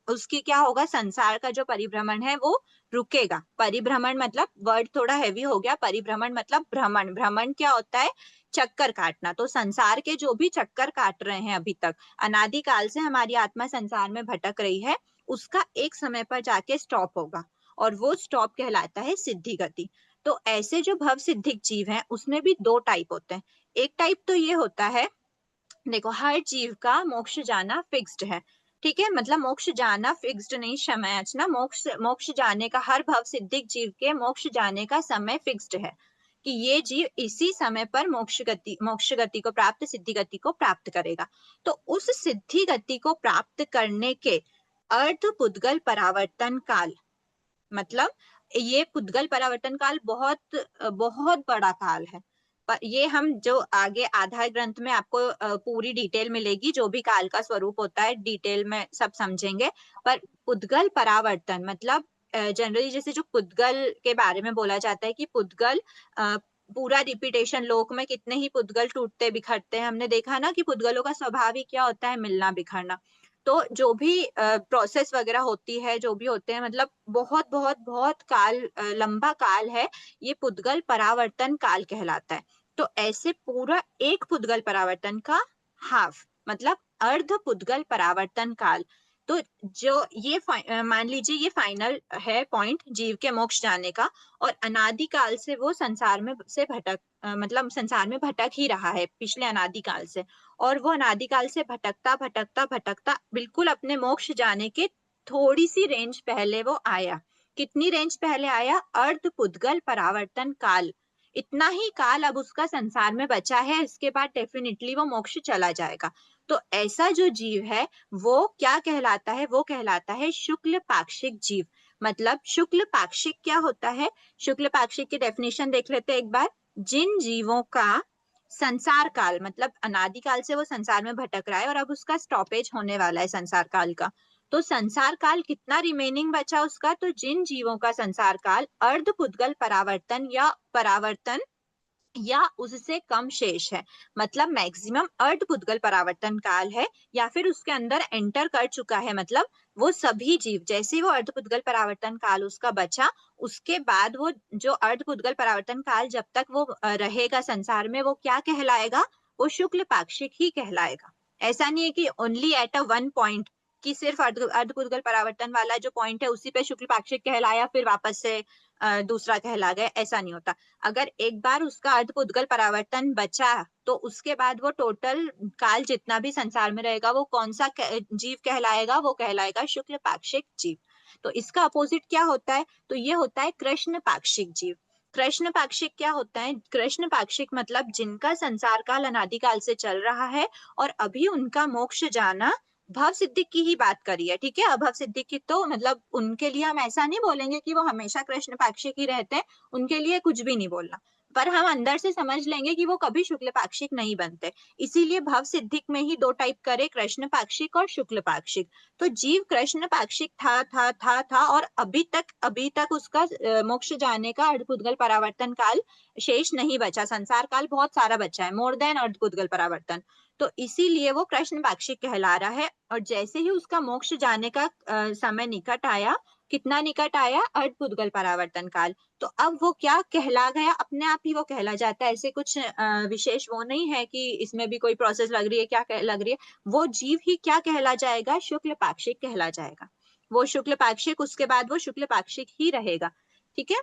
Speaker 3: उसकी क्या होगा? संसार का जो परिभ्रमण है वो रुकेगा। परिभ्रमण मतलब वर्ड थोड़ा हैवी हो गया, परिभ्रमण मतलब भ्रमण। भ्रमण क्या होता है? चक्कर काटना। तो संसार के जो भी चक्कर काट रहे हैं अभी तक, अनादिकाल से हमारी आत्मा संसार में भटक रही है, उसका एक समय पर जाके स्टॉप होगा, और वो स्टॉप कहलाता है सिद्धि गति। तो ऐसे जो भव सिद्धिक जीव हैं उसमें भी दो टाइप होते हैं। एक टाइप तो ये होता है देखो हर जीव का मोक्ष जाना फिक्स्ड है, ठीक है, मतलब मोक्ष जाना फिक्स्ड नहीं, क्षमा याचना, मोक्ष मोक्ष जाने का, हर भव सिद्धिक जीव के मोक्ष जाने का समय फिक्स्ड है कि ये जीव इसी समय पर मोक्ष गति को प्राप्त, सिद्धि गति को प्राप्त करेगा। तो उस सिद्धि गति को प्राप्त करने के अर्ध पुद्गल परावर्तन काल, मतलब ये पुद्गल परावर्तन काल बहुत बहुत बड़ा काल है। पर ये हम जो आगे आधार ग्रंथ में आपको पूरी डिटेल मिलेगी, जो भी काल का स्वरूप होता है डिटेल में सब समझेंगे। पर पुद्गल परावर्तन मतलब जनरली जैसे जो पुद्गल के बारे में बोला जाता है कि पुद्गल पूरा रिपीटेशन, लोक में कितने ही पुद्गल टूटते बिखरते हैं, हमने देखा ना कि पुद्गलों का स्वभाव ही क्या होता है, मिलना बिखरना। तो जो भी प्रोसेस वगैरह होती है, जो भी होते हैं, मतलब बहुत बहुत बहुत काल, लंबा काल है, ये पुद्गल परावर्तन काल कहलाता है। तो ऐसे पूरा एक पुद्गल परावर्तन का हाफ मतलब अर्ध पुद्गल परावर्तन काल। तो जो ये मान लीजिए ये फाइनल है पॉइंट जीव के मोक्ष जाने का, और अनादि काल से वो संसार में से भटक मतलब संसार में भटक ही रहा है पिछले अनादि काल से, और वो अनादिकाल से भटकता भटकता भटकता बिल्कुल अपने मोक्ष जाने के थोड़ी सी रेंज पहले वो आया। कितनी रेंज पहले आया? अर्ध पुद्गल परावर्तन काल। इतना ही काल अब उसका संसार में बचा है, इसके बाद डेफिनेटली वो मोक्ष चला जाएगा। तो ऐसा जो जीव है वो क्या कहलाता है? वो कहलाता है शुक्ल पाक्षिक जीव। मतलब शुक्ल पाक्षिक क्या होता है? शुक्ल पाक्षिक की डेफिनेशन देख लेते हैं एक बार। जिन जीवों का संसार काल, मतलब अनादि काल से वो संसार में भटक रहा है और अब उसका स्टॉपेज होने वाला है संसार काल का, तो संसार काल कितना रिमेनिंग बचा उसका? तो जिन जीवों का संसार काल अर्ध पुद्गल परावर्तन या उससे कम शेष है, मतलब मैक्सिमम अर्ध पुद्गल परावर्तन काल है या फिर उसके अंदर एंटर कर चुका है, मतलब वो सभी जीव जैसे वो अर्ध पुद्गल परावर्तन काल उसका बचा, उसके बाद वो जो अर्ध पुद्गल परावर्तन काल जब तक वो रहेगा संसार में, वो क्या कहलाएगा? वो शुक्ल पाक्षिक ही कहलाएगा। ऐसा नहीं है कि only at a one point, कि सिर्फ अर्ध पुद्गल परावर्तन वाला जो पॉइंट है उसी पे शुक्ल पाक्षिक कहलाया फिर वापस से दूसरा कहला गया, ऐसा नहीं होता। अगर एक बार उसका अर्ध पुद्गल परावर्तन बचा तो उसके बाद वो टोटल काल जितना भी संसार में रहेगा वो कौन सा जीव कहलाएगा? वो कहलाएगा शुक्ल पाक्षिक जीव। तो इसका अपोजिट क्या होता है? तो ये होता है कृष्ण पाक्षिक जीव। कृष्ण पाक्षिक क्या होता है? कृष्ण पाक्षिक मतलब जिनका संसार काल अनादि काल से चल रहा है और अभी उनका मोक्ष जाना, भव सिद्धि की ही बात करी है, ठीक है। अभव सिद्धि की तो मतलब उनके लिए हम ऐसा नहीं बोलेंगे कि वो हमेशा कृष्ण पाक्षिक ही रहते हैं, उनके लिए कुछ भी नहीं बोलना, पर हम अंदर से समझ लेंगे कि वो कभी शुक्ल पाक्षिक नहीं बनते। इसीलिए भव सिद्धिक में ही दो टाइप करे, कृष्ण पाक्षिक और शुक्ल पाक्षिक। तो जीव कृष्ण पाक्षिक था और अभी तक उसका मोक्ष जाने का अर्धपुद्गल परावर्तन काल शेष नहीं बचा, संसार काल बहुत सारा बचा है, मोर देन अर्धपुद्गल परावर्तन। तो इसीलिए वो कृष्ण पाक्षिक कहला रहा है। और जैसे ही उसका मोक्ष जाने का समय निकट आया, कितना निकट आया? अर्धपुद्गल परावर्तन काल। तो अब वो क्या कहला गया? अपने आप ही वो कहला जाता है, ऐसे कुछ विशेष वो नहीं है कि इसमें भी कोई प्रोसेस लग रही है, क्या लग रही है, वो जीव ही क्या कहला जाएगा? शुक्ल पाक्षिक कहला जाएगा। वो शुक्ल पाक्षिक, उसके बाद वो शुक्ल पाक्षिक ही रहेगा, ठीक है।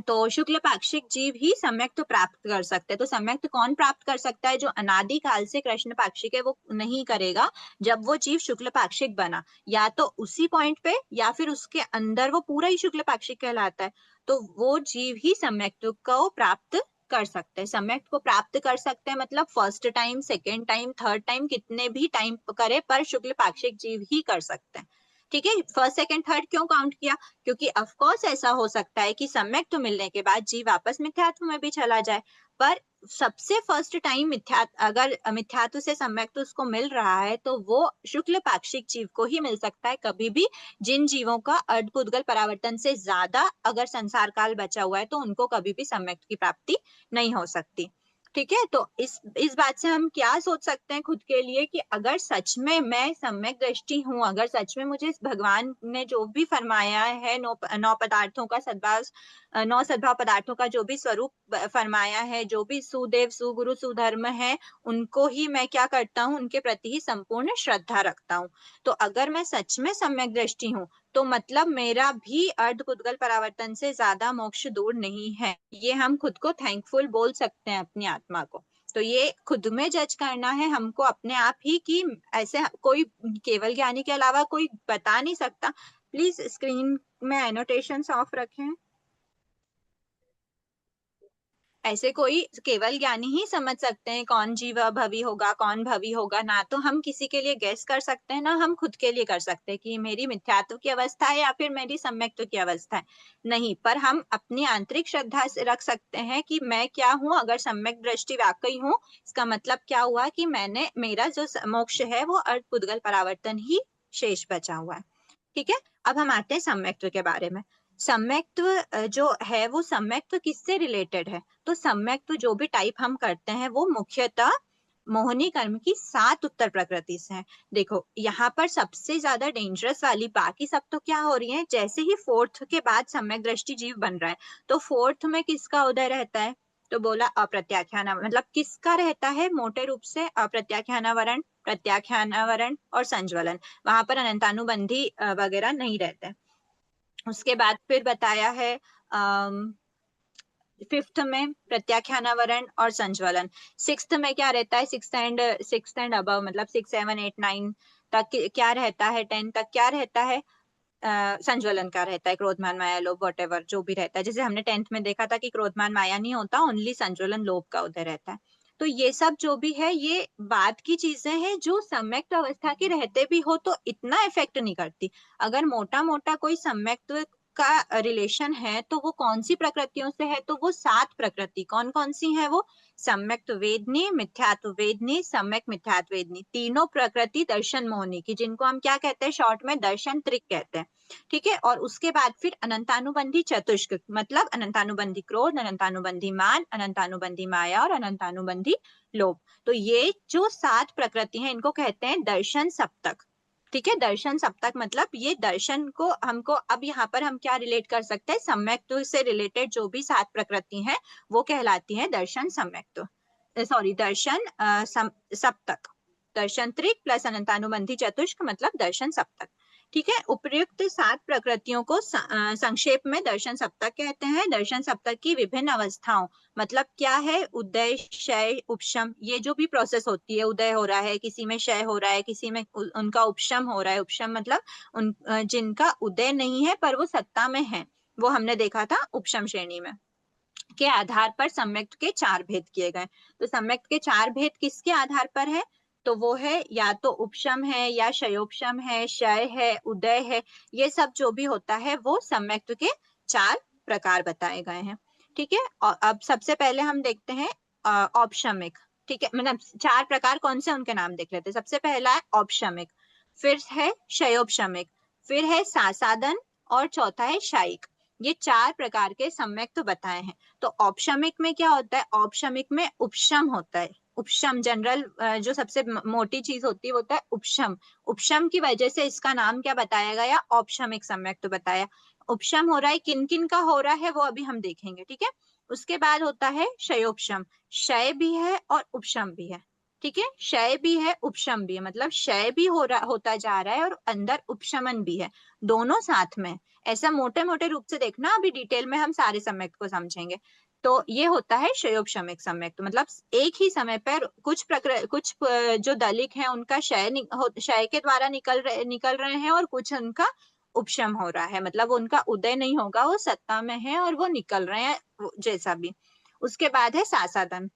Speaker 3: तो शुक्ल पाक्षिक जीव ही सम्यक तो प्राप्त कर सकते हैं। तो सम्यक कौन प्राप्त कर सकता है? जो अनादि काल से कृष्ण पाक्षिक है वो नहीं करेगा। जब वो जीव शुक्ल पाक्षिक बना, या तो उसी पॉइंट पे या फिर उसके अंदर वो पूरा ही शुक्ल पाक्षिक कहलाता है, तो वो जीव ही सम्यक को प्राप्त कर सकते हैं। सम्यक को प्राप्त कर सकते हैं मतलब first time, second time, third time, कितने भी टाइम करे पर शुक्ल पाक्षिक जीव ही कर सकते हैं, ठीक है। फर्स्ट सेकंड थर्ड क्यों काउंट किया? क्योंकि ऑफ कोर्स ऐसा हो सकता है कि सम्यक तो मिलने के बाद जीव वापस मिथ्यात्व में भी चला जाए, पर सबसे फर्स्ट टाइम अगर मिथ्यात्व से सम्यक तो उसको मिल रहा है तो वो शुक्ल पाक्षिक जीव को ही मिल सकता है कभी भी। जिन जीवों का अर्धपुद्गल परावर्तन से ज्यादा अगर संसार काल बचा हुआ है तो उनको कभी भी सम्यक की प्राप्ति नहीं हो सकती, ठीक है। तो इस बात से हम क्या सोच सकते हैं खुद के लिए कि अगर सच में मैं सम्यक दृष्टि हूँ, अगर सच में मुझे भगवान ने जो भी फरमाया है, नौ पदार्थों का सद्भाव, 9 सद्भाव पदार्थों का जो भी स्वरूप फरमाया है, जो भी सुदेव सुगुरु सुधर्म है, उनको ही मैं क्या करता हूँ? उनके प्रति ही संपूर्ण श्रद्धा रखता हूँ। तो अगर मैं सच में सम्यक दृष्टि हूँ तो मतलब मेरा भी अर्धपुद्गल परावर्तन से ज्यादा मोक्ष दूर नहीं है। ये हम खुद को थैंकफुल बोल सकते हैं अपनी आत्मा को, तो ये खुद में जज करना है हमको अपने आप ही कि ऐसे कोई केवल ज्ञानी के अलावा कोई बता नहीं सकता। प्लीज स्क्रीन में एनोटेशंस ऑफ रखें। ऐसे कोई केवल ज्ञानी ही समझ सकते हैं कौन जीव भवी होगा, कौन भवी होगा। ना तो हम किसी के लिए गेस कर सकते हैं, ना हम खुद के लिए कर सकते हैं कि मेरी मिथ्यात्व की अवस्था है या फिर मेरी सम्यक्त्व की अवस्था है। नहीं, पर हम अपनी आंतरिक श्रद्धा से रख सकते हैं कि मैं क्या हूँ। अगर सम्यक दृष्टि वाकई हूँ, इसका मतलब क्या हुआ कि मैंने मेरा जो मोक्ष है वो अर्थ पुद्गल परावर्तन ही शेष बचा हुआ है। ठीक है, अब हम आते हैं सम्यक्त्व के बारे में। सम्यक्त्व जो है वो सम्यक्त्व किससे रिलेटेड है? तो सम्यक्त्व जो भी टाइप हम करते हैं वो मुख्यतः मोहिनी कर्म की 7 उत्तर प्रकृति से है। देखो यहाँ पर सबसे ज्यादा डेंजरस वाली, बाकी सब तो क्या हो रही है, जैसे ही फोर्थ के बाद सम्यक दृष्टि जीव बन रहा है तो फोर्थ में किसका उदय रहता है? तो बोला अप्रत्याख्यान, मतलब किसका रहता है? मोटे रूप से अप्रत्याख्यानावरण, प्रत्याख्यानावरण और संज्वलन। वहां पर अनंतानुबंधी वगैरह नहीं रहते। उसके बाद फिर बताया है फिफ्थ में प्रत्याख्यानावरण और संज्वलन। सिक्स्थ में क्या रहता है? सिक्स्थ एंड अबव, मतलब 6, 7, 8, 9 तक क्या रहता है? 10 तक क्या रहता है? संज्वलन का रहता है, क्रोधमान माया लोभ वॉटेवर जो भी रहता है। जैसे हमने 10th में देखा था कि क्रोधमान माया नहीं होता, ओनली संज्वलन लोभ का उदय रहता है। तो ये सब जो भी है ये बाद की चीजें हैं जो सम्यक्त अवस्था के रहते भी हो तो इतना इफेक्ट नहीं करती। अगर मोटा मोटा कोई सम्यक्त्व का रिलेशन है तो वो कौन सी प्रकृतियों से है? तो वो 7 प्रकृति। कौन कौन सी है वो? सम्यक्त वेदनी, मिथ्यात्व वेदनी, सम्यक मिथ्यात्व वेदनी, तीनों प्रकृति दर्शन मोहनी की, जिनको हम क्या कहते हैं शॉर्ट में? दर्शन त्रिक कहते हैं। ठीक है, और उसके बाद फिर अनंतानुबंधी चतुष्क, मतलब अनंतानुबंधी क्रोध, अनंतानुबंधी मान, अनंतानुबंधी माया और अनंतानुबंधी लोभ। तो ये जो 7 प्रकृति हैं इनको कहते हैं दर्शन सप्तक। ठीक है, दर्शन सप्तक मतलब ये दर्शन को हमको, अब यहाँ पर हम क्या रिलेट कर सकते हैं? सम्यक्त्व से रिलेटेड जो भी 7 प्रकृति हैं वो कहलाती है दर्शन सम्यक्त्व, सॉरी दर्शन सप्तक। दर्शन त्रिक प्लस अनंतानुबंधी चतुष्क मतलब दर्शन सप्तक। ठीक है, उपर्युक्त 7 प्रकृतियों को संक्षेप में दर्शन सप्तक कहते हैं। दर्शन सप्तक की विभिन्न अवस्थाओं मतलब क्या है? उदय, क्षय, उपशम, ये जो भी प्रोसेस होती है, उदय हो रहा है, किसी में क्षय हो रहा है, किसी में उनका उपशम हो रहा है। उपशम मतलब उन जिनका उदय नहीं है पर वो सत्ता में है, वो हमने देखा था उपशम श्रेणी में। के आधार पर सम्यक्त के 4 भेद किए गए। तो सम्यक्त के 4 भेद किसके आधार पर है? तो वो है या तो उपशम है या क्षयोपशम है, क्षय है, उदय है। ये सब जो भी होता है वो सम्यक्त के 4 प्रकार बताए गए हैं। ठीक है, और अब सबसे पहले हम देखते हैं औपशमिक। ठीक है, मतलब 4 प्रकार कौन से उनके नाम देख लेते हैं। सबसे पहला है औपशमिक, फिर है क्षयोपशमिक, फिर है सासादन और चौथा है शायिक। ये 4 प्रकार के सम्यक्त बताए हैं। तो औपशमिक में क्या होता है? औपशमिक में उपशम होता है। उपशम जनरल जो सबसे मोटी चीज होती है वो होता है उपशम। उपशम की वजह से इसका नाम क्या बताया गया? औपशमिक सम्यक्त बताया। उपशम हो रहा है, किन किन का हो रहा है वो अभी हम देखेंगे। ठीक है, उसके बाद होता है क्षयोपशम। क्षय भी है और उपशम भी है। ठीक है, क्षय भी है, उपशम भी है, मतलब क्षय भी होता जा रहा है और अंदर उपशमन भी है, दोनों साथ में। ऐसा मोटे मोटे रूप से देखना, अभी डिटेल में हम सारे सम्यक्त को समझेंगे। तो ये होता है क्षयोपशमिक सम्यक्त, मतलब एक ही समय पर कुछ जो दलिक हैं उनका क्षय के द्वारा निकल रहे हैं और कुछ उनका उपशम हो रहा है, मतलब उनका उदय नहीं होगा, वो सत्ता में है और वो निकल रहे हैं जैसा भी। उसके बाद है सासादन।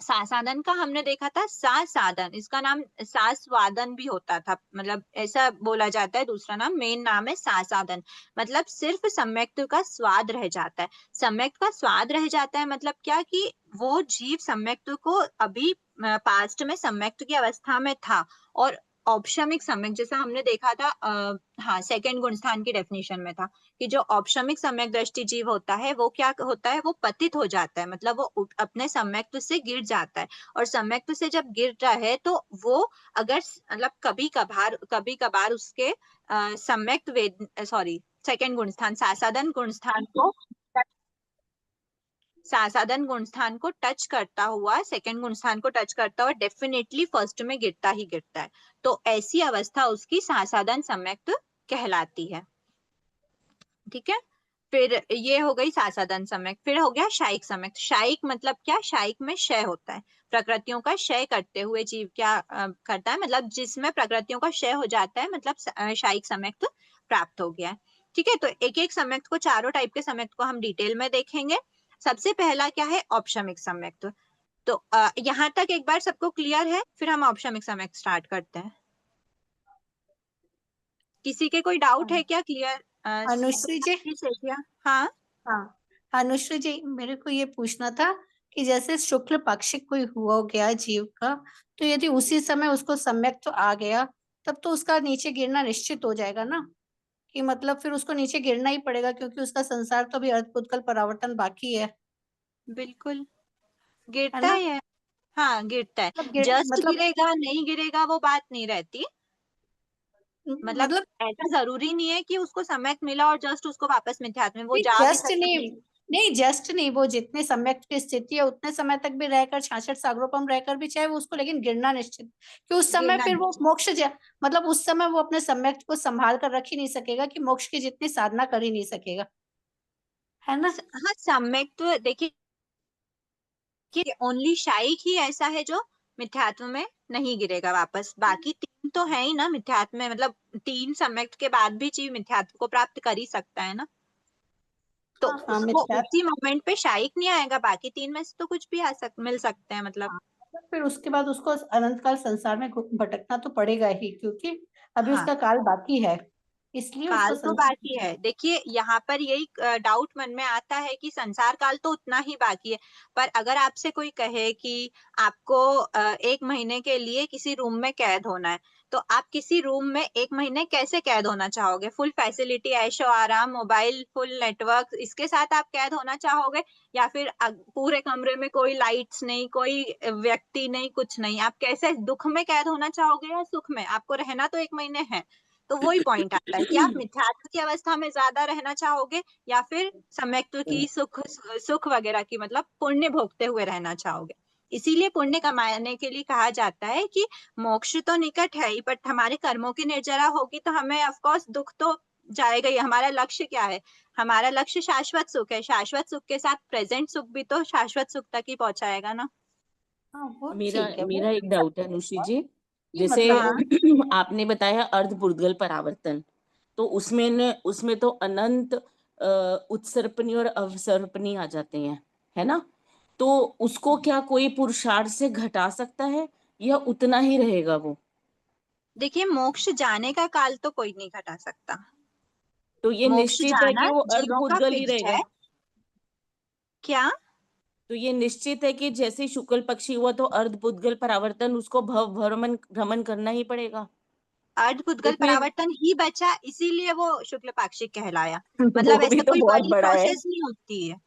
Speaker 3: सासादन का हमने देखा था सासादन, इसका नाम सास्वादन भी होता था, मतलब ऐसा बोला जाता है। दूसरा नाम, मेन नाम है सासादन, मतलब सिर्फ सम्यक्त का स्वाद रह जाता है। सम्यक्त का स्वाद रह जाता है मतलब क्या कि वो जीव सम्यक्त को अभी पास्ट में सम्यक्त की अवस्था में था और औपशमिक सम्यक, जैसा हमने देखा था हाँ सेकंड गुणस्थान की डेफिनेशन में था कि जो औपशमिक सम्यक दृष्टि जीव होता है वो क्या होता है? वो पतित हो जाता है, मतलब वो अपने सम्यक्त से गिर जाता है। और सम्यक्त से जब गिर रहा है तो वो अगर मतलब कभी कभार उसके सम्यक्त वेद सॉरी सेकंड गुणस्थान सासादन गुणस्थान को टच करता हुआ, सेकंड गुणस्थान को टच करता हुआ डेफिनेटली फर्स्ट में गिरता ही गिरता है। तो ऐसी अवस्था उसकी सासादन सम्यक्त कहलाती है। ठीक है, फिर ये हो गई सासादन सम्यक, फिर हो गया शायिक सम्यक। शायिक मतलब क्या? शायिक में क्षय होता है, प्रकृतियों का क्षय करते हुए जीव क्या करता है, मतलब जिसमें प्रकृतियों का क्षय हो जाता है, मतलब शायिक सम्यक प्राप्त हो गया है। ठीक है, तो एक एक सम्यक को, चारों टाइप के सम्यक को हम डिटेल में देखेंगे। सबसे पहला क्या है? औपशमिक सम्यक। तो यहाँ तक एक बार सबको क्लियर है? फिर हम औपशमिक सम्यक स्टार्ट करते हैं। किसी के कोई डाउट है क्या? क्लियर?
Speaker 8: अनुश्री जी।
Speaker 3: हाँ
Speaker 8: हाँ, अनुश्री जी, मेरे को ये पूछना था कि जैसे शुक्ल पक्ष कोई हुआ हो गया जीव का, तो यदि उसी समय उसको सम्यक तो आ गया, तब तो उसका नीचे गिरना निश्चित हो जाएगा ना, कि मतलब फिर उसको नीचे गिरना ही पड़ेगा, क्योंकि उसका संसार तो अभी अर्धपुत्कल परावर्तन बाकी है
Speaker 3: बिल्कुल
Speaker 8: है
Speaker 3: गिरता
Speaker 8: ना?
Speaker 3: है। हाँ गिरता है, जस्ट
Speaker 8: मतलब
Speaker 3: गिरेगा नहीं गिरेगा वो बात नहीं रहती। मतलब
Speaker 8: मतलब
Speaker 3: ऐसा जरूरी नहीं है कि उसको सम्यक मिला और जस्ट उसको वापस मिथ्यात्व में वो
Speaker 8: नहीं,
Speaker 3: जा भी
Speaker 8: जस्ट
Speaker 3: सकता है।
Speaker 8: नहीं, नहीं जस्ट नहीं, वो जितने सम्यक की स्थिति है उतने समय तक भी रहकर 66 सागरोपम रहकर भी चाहे वो उसको, लेकिन गिरना निश्चित, कि उस समय
Speaker 3: गिरना
Speaker 8: फिर वो
Speaker 3: नहीं।
Speaker 8: मोक्ष मतलब उस समय वो अपने सम्यक को संभाल कर रख ही नहीं सकेगा, कि मोक्ष की जितनी साधना कर ही नहीं सकेगा, है ना?
Speaker 3: हाँ सम्यक तो देखिए कि ओनली शायिक ही ऐसा है जो मिथ्यात्व में नहीं गिरेगा वापस, बाकी तीन तो है ही ना मिथ्यात्व में, मतलब तीन सम्यक के बाद भी जीव मिथ्यात्व को प्राप्त कर ही सकता है ना। तो
Speaker 8: हाँ हाँ,
Speaker 3: उसको उसी मोमेंट पे शायिक नहीं आएगा, बाकी तीन में से तो कुछ भी मिल सकते हैं मतलब।
Speaker 8: फिर उसके बाद उसको अनंत काल संसार में भटकना तो पड़ेगा ही, क्योंकि अभी
Speaker 3: हाँ
Speaker 8: उसका काल बाकी है, इसलिए उसको
Speaker 3: काल तो बाकी है। देखिए यहाँ पर यही डाउट मन में आता है कि संसार काल तो उतना ही बाकी है, पर अगर आपसे कोई कहे कि आपको 1 महीने के लिए किसी रूम में कैद होना है, तो आप किसी रूम में 1 महीने कैसे कैद होना चाहोगे? फुल फैसिलिटी, ऐशो आराम, मोबाइल, फुल नेटवर्क, इसके साथ आप कैद होना चाहोगे, या फिर पूरे कमरे में कोई लाइट्स नहीं, कोई व्यक्ति नहीं, कुछ नहीं, आप कैसे दुख में कैद होना चाहोगे या सुख में? आपको रहना तो 1 महीने है। तो वही पॉइंट आता है कि आप मिथ्यात्व की अवस्था में ज्यादा रहना चाहोगे या फिर सम्यक्त्व की सुख सुख वगैरह की, मतलब पुण्य भोगते हुए रहना चाहोगे। इसीलिए पुण्य कमाने के लिए कहा जाता है कि मोक्ष तो निकट है ही, बट हमारे कर्मों की निर्जरा होगी तो हमें ऑफकोर्स दुख तो जाएगा ही। हमारा लक्ष्य क्या है? हमारा लक्ष्य शाश्वत सुख है, शाश्वत सुख के साथ प्रेजेंट सुख भी तो शाश्वत सुख तक ही पहुंचाएगा ना।
Speaker 8: हाँ वो
Speaker 4: मेरा
Speaker 8: ठीक है,
Speaker 4: मेरा एक डाउट है अनुश्री जी,
Speaker 8: ये
Speaker 4: जैसे
Speaker 8: मतलब वो
Speaker 4: आपने बताया अर्धपुर्दगल परावर्तन, तो उसमें तो अनंत उत्सर्पणी और अवसर्पणी आ जाते हैं, है ना? तो उसको क्या कोई पुरुषार्थ से घटा सकता है या उतना ही रहेगा वो?
Speaker 3: देखिए मोक्ष जाने का काल तो कोई नहीं घटा सकता,
Speaker 4: तो ये
Speaker 3: मोक्ष
Speaker 4: निश्चित है
Speaker 3: जाना
Speaker 4: कि वो
Speaker 3: जीवों का
Speaker 4: अर्धपुर्दगल ही
Speaker 3: फिक्स्ड है।
Speaker 4: रहेगा?
Speaker 3: क्या?
Speaker 4: तो ये निश्चित है कि जैसे शुक्ल पक्षी हुआ तो अर्धपुर्दगल परावर्तन उसको भ्रमण भ्रमण करना ही पड़ेगा? तो
Speaker 3: अर्धपुद्गल
Speaker 4: फिर
Speaker 3: परावर्तन ही बचा, इसीलिए वो शुक्ल पाक्षिक कहलाया।
Speaker 4: वो
Speaker 3: मतलब
Speaker 4: भी
Speaker 3: ऐसे
Speaker 4: तो
Speaker 3: कोई
Speaker 4: बहुत
Speaker 3: बड़ी
Speaker 4: बड़ा है,
Speaker 3: प्रोसेस नहीं होती है।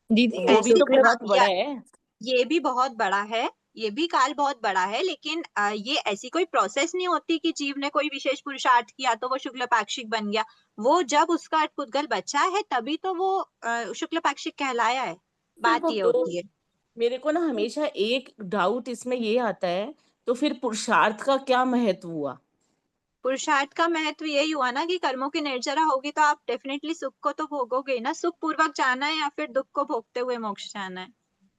Speaker 2: दीदी
Speaker 4: वो भी तो
Speaker 2: शुक्ल
Speaker 4: बहुत बड़ा है।
Speaker 3: ये भी बहुत बड़ा है, ये भी काल बहुत बड़ा है, लेकिन ये ऐसी कोई प्रोसेस नहीं होती कि जीव ने कोई विशेष पुरुषार्थ किया तो वो शुक्ल पाक्षिक बन गया। वो जब उसका अर्धपुद्गल बचा है तभी तो वो शुक्ल पाक्षिक कहलाया है,
Speaker 8: फिर
Speaker 3: बात
Speaker 8: वो
Speaker 3: ये
Speaker 4: तो
Speaker 3: होती है।
Speaker 4: मेरे को ना हमेशा एक डाउट इसमें ये आता है, तो फिर पुरुषार्थ का क्या महत्व हुआ?
Speaker 3: पुरुषार्थ का महत्व यही हुआ ना कि कर्मों की निर्जरा होगी तो आप डेफिनेटली सुख को तो भोगोगे ही ना। सुख पूर्वक जाना है या फिर दुख को भोगते हुए मोक्ष जाना है।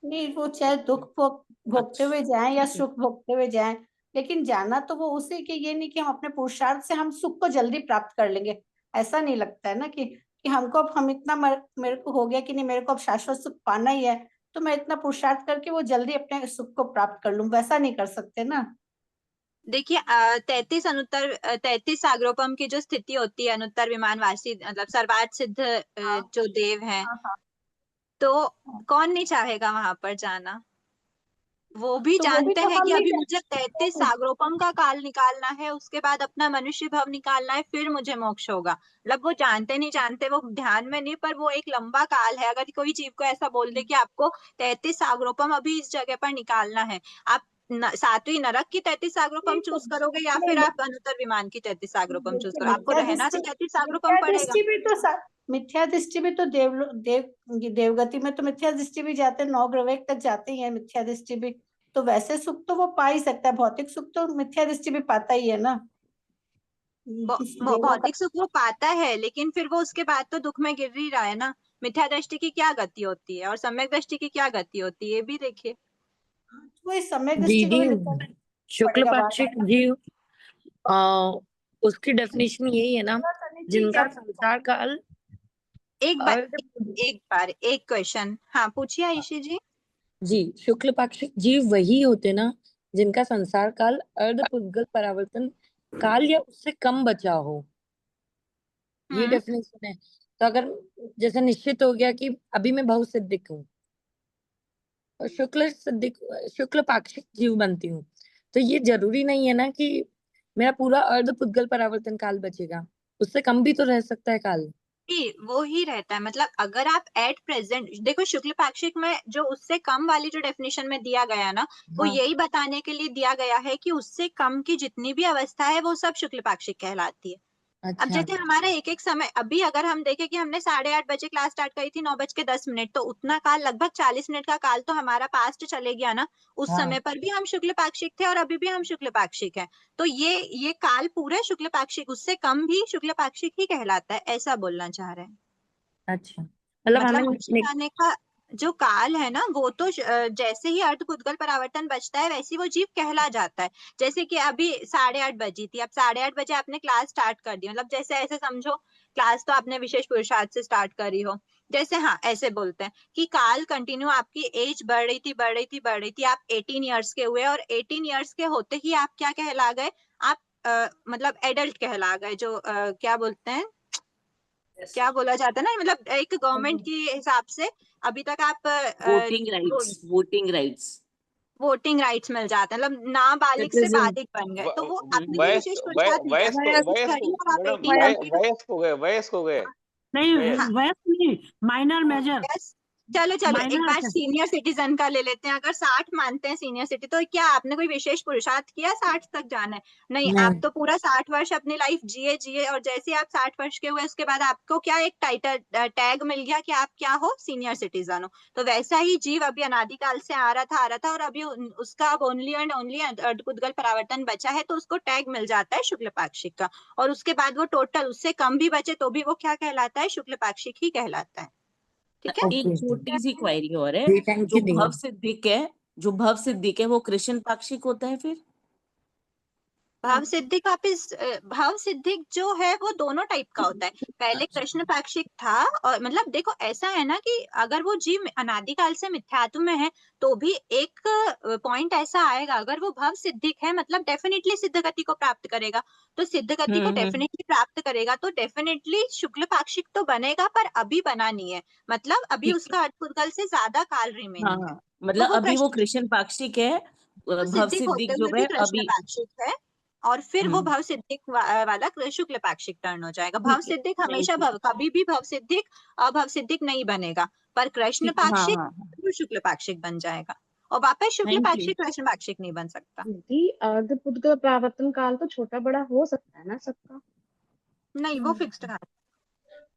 Speaker 8: नहीं, वो चाहे दुख भोगते हुए जाएं या सुख भोगते हुए जाएं, लेकिन जाना तो वो उसी के, ये नहीं कि हम अपने पुरुषार्थ से हम सुख को जल्दी प्राप्त कर लेंगे। ऐसा नहीं लगता है ना कि हमको अब हम इतना मेरे को हो गया कि नहीं, मेरे को अब शाश्वत सुख पाना ही है, तो मैं इतना पुरुषार्थ करके वो जल्दी अपने सुख को प्राप्त कर लूं, वैसा नहीं कर सकते ना।
Speaker 3: देखिए 33 सागरोपम की जो स्थिति होती है, अनुत्तर विमानवासी मतलब सर्वार्थ सिद्ध जो देव हैं,
Speaker 8: हाँ हाँ
Speaker 3: तो
Speaker 8: हाँ।
Speaker 3: कौन नहीं चाहेगा वहां पर जाना? वो भी
Speaker 8: तो वो भी
Speaker 3: जानते
Speaker 8: तो
Speaker 3: हैं
Speaker 8: हम
Speaker 3: कि
Speaker 8: नहीं
Speaker 3: अभी मुझे 33 सागरोपम का काल निकालना है, उसके बाद अपना मनुष्य भव निकालना है, फिर मुझे मोक्ष होगा। मतलब वो जानते नहीं जानते, वो ध्यान में नहीं, पर वो एक लंबा काल है। अगर कोई जीव को ऐसा बोल दे कि आपको 33 सागरोपम अभी इस जगह पर निकालना है, आप 7वीं नरक की 33 सागरोपम चूज करोगे या फिर आप अनुत्तर विमान की 33 सागरोपम चूज
Speaker 8: देखिए,
Speaker 3: करो? आपको रहना तो 33 सागरोपम
Speaker 8: मिथ्या
Speaker 3: पड़ेगा।
Speaker 8: दृष्टि भी तो मिथ्या दृष्टि भी तो देवगति में तो मिथ्या दृष्टि भी जाते हैं, 9 ग्रह तक जाते ही है मिथ्या दृष्टि भी। तो वैसे सुख तो वो पा ही सकता है, भौतिक सुख तो मिथ्या दृष्टि भी पाता ही है ना।
Speaker 3: भौतिक सुख वो पाता है, लेकिन फिर वो उसके बाद तो दुख में गिर ही रहा है ना। मिथ्या दृष्टि की क्या गति होती है और सम्यक दृष्टि की क्या गति होती है, ये भी देखिए।
Speaker 8: वो इस समय दृष्टि को भी
Speaker 9: दीदी
Speaker 8: लिखना
Speaker 9: शुक्ल
Speaker 8: पड़ेगा बार
Speaker 9: पाक्षिक जीव उसकी डेफिनेशन यही है ना, जिनका संसार काल
Speaker 3: एक बार
Speaker 9: अर्ध
Speaker 3: एक क्वेश्चन, हाँ पूछिए आयुषी जी।
Speaker 9: जी, शुक्ल पाक्षिक जीव वही होते ना जिनका संसार काल अर्ध पुद्गल परावर्तन काल या उससे कम बचा हो, ये डेफिनेशन है। तो अगर जैसे निश्चित हो गया कि अभी मैं बहु सिद्धिक हूँ और शुक्ल पाक्षिक जीव बनती हूँ, तो ये जरूरी नहीं है ना कि मेरा पूरा अर्ध पुद्गल परावर्तन काल बचेगा, उससे कम भी तो रह सकता है काल।
Speaker 3: वो ही रहता है। मतलब अगर आप एट प्रेजेंट देखो, शुक्ल पाक्षिक में जो उससे कम वाली जो डेफिनेशन में दिया गया ना, वो
Speaker 9: हाँ।
Speaker 3: यही बताने के लिए दिया गया है कि उससे कम की जितनी भी अवस्था है वो सब शुक्ल पाक्षिक कहलाती है। अब
Speaker 9: अच्छा
Speaker 3: जैसे हमारा एक एक समय, अभी अगर हम देखें कि हमने 8:30 बजे क्लास स्टार्ट करी थी, 9:10, तो उतना काल, लगभग 40 मिनट का काल तो हमारा पास्ट चले गया ना। उस
Speaker 9: हाँ।
Speaker 3: समय पर भी हम शुक्ल पाक्षिक थे और अभी भी हम शुक्ल पाक्षिक है। तो ये काल पूरा शुक्ल पाक्षिक, उससे कम भी शुक्ल पाक्षिक ही कहलाता है, ऐसा बोलना चाह रहे हैं।
Speaker 9: अच्छा, मतलब
Speaker 3: मतलब
Speaker 9: हमें
Speaker 3: मोक्ष जाने का जो काल है ना, वो तो जैसे ही अर्ध पुद्गल परावर्तन बचता है वैसे ही वो जीव कहला जाता है। जैसे कि अभी 8:30 बजी थी, अब 8:30 बजे आपने क्लास स्टार्ट कर दी, मतलब जैसे ऐसे समझो क्लास तो आपने विशेष पुरुषार्थ से स्टार्ट करी हो। जैसे हाँ ऐसे बोलते हैं कि काल कंटिन्यू, आपकी एज बढ़ रही थी बढ़ रही थी बढ़ रही थी, आप 18 ईयर्स के हुए और 18 ईयर्स के होते ही आप क्या कहला गए, आप मतलब एडल्ट कहला गए, जो क्या बोलते हैं, क्या बोला जाता है ना, मतलब एक गवर्नमेंट के हिसाब से अभी तक आप
Speaker 4: वोटिंग राइट्स
Speaker 3: वोटिंग राइट्स मिल जाते हैं, मतलब नाबालिग से
Speaker 9: Citizen।
Speaker 3: बालिग बन गए, तो वो आपने कोई
Speaker 5: वयस्क
Speaker 3: विशेष पुरुषार्थ नहीं
Speaker 5: वयस्क
Speaker 3: किया,
Speaker 5: वयस्क
Speaker 3: करी और आप
Speaker 5: मैडम
Speaker 3: 18 कंप्लीट।
Speaker 5: वयस्क हो गए
Speaker 2: नहीं,
Speaker 5: वयस्क।
Speaker 2: वयस्क नहीं, माइनर मेजर,
Speaker 3: यस, चलो चलो एक
Speaker 2: माइनर
Speaker 3: बार सीनियर सिटीजन का ले लेते हैं। अगर 60 मानते हैं सीनियर सिटी, तो क्या आपने कोई विशेष पुरुषार्थ किया 60 तक जाना है? नहीं, आप तो पूरा 60 वर्ष अपनी लाइफ जिए जिए, और जैसे ही आप 60 वर्ष के हुए उसके बाद आपको क्या एक टाइटल टैग मिल गया कि आप क्या हो, सीनियर सिटीजन हो। तो वैसा ही जीव अभी अनादिकाल से आ रहा था और अभी उसका अब ओनली एंड ओनली अर्धपुद्गल परावर्तन बचा है, तो उसको टैग मिल जाता है शुक्ल पाक्षिक का। और उसके बाद वो टोटल उससे कम भी बचे तो भी वो क्या कहलाता है, शुक्ल पाक्षिक ही कहलाता है। ठीक है।
Speaker 4: एक छोटी सी क्वेरी और है,
Speaker 9: जी, thank
Speaker 4: जो
Speaker 9: you,
Speaker 4: भव
Speaker 9: dear।
Speaker 4: सिद्धिक है वो कृष्ण पाक्षिक होता है फिर?
Speaker 3: भाव सिद्धिक वापिस भाव सिद्धिक जो है वो दोनों टाइप का होता है। पहले कृष्ण पाक्षिक था, और मतलब देखो ऐसा है ना कि अगर वो जीव अनादिकाल से मिथ्यात्व में है तो भी एक पॉइंट ऐसा आएगा, अगर वो भाव सिद्धिक है मतलब डेफिनेटली सिद्ध गति को प्राप्त करेगा, तो सिद्ध गति को डेफिनेटली प्राप्त करेगा, तो डेफिनेटली शुक्ल पाक्षिक तो बनेगा, पर अभी बना नहीं है, मतलब अभी
Speaker 4: ठीक
Speaker 3: उसका अर्धपुद्गल से ज्यादा काल
Speaker 4: हाँ
Speaker 3: रिमेनिंग है।
Speaker 4: हाँ,
Speaker 3: तो
Speaker 4: मतलब
Speaker 3: वो
Speaker 4: अभी वो
Speaker 3: कृष्ण
Speaker 4: कृष्ण पाक्षिक है, भव
Speaker 3: सिद्धिक होते
Speaker 4: सिद्धिक जो
Speaker 3: हुए भी
Speaker 4: है
Speaker 3: कृष्ण
Speaker 4: अभी।
Speaker 3: पाक्षिक है, और फिर वो भव सिद्धिक वाला शुक्ल पाक्षिक टर्न हो जाएगा। भव
Speaker 4: ठीक है,
Speaker 3: सिद्धिक
Speaker 4: थैंक
Speaker 3: हमेशा
Speaker 4: यू।
Speaker 3: कभी भी भव सिद्धिक अभव सिद्धिक नहीं बनेगा, पर कृष्ण
Speaker 4: ठीक, हाँ
Speaker 3: पाक्षिक
Speaker 4: हाँ,
Speaker 3: वो शुक्ल पाक्षिक बन जाएगा, और वापस शुक्ल
Speaker 4: थैंक यू।
Speaker 3: पाक्षिक कृष्ण पाक्षिक नहीं बन सकता।
Speaker 10: दीदी अर्धपुद्गल परावर्तन काल तो छोटा बड़ा हो सकता है ना सबका?
Speaker 3: नहीं, वो फिक्स्ड है।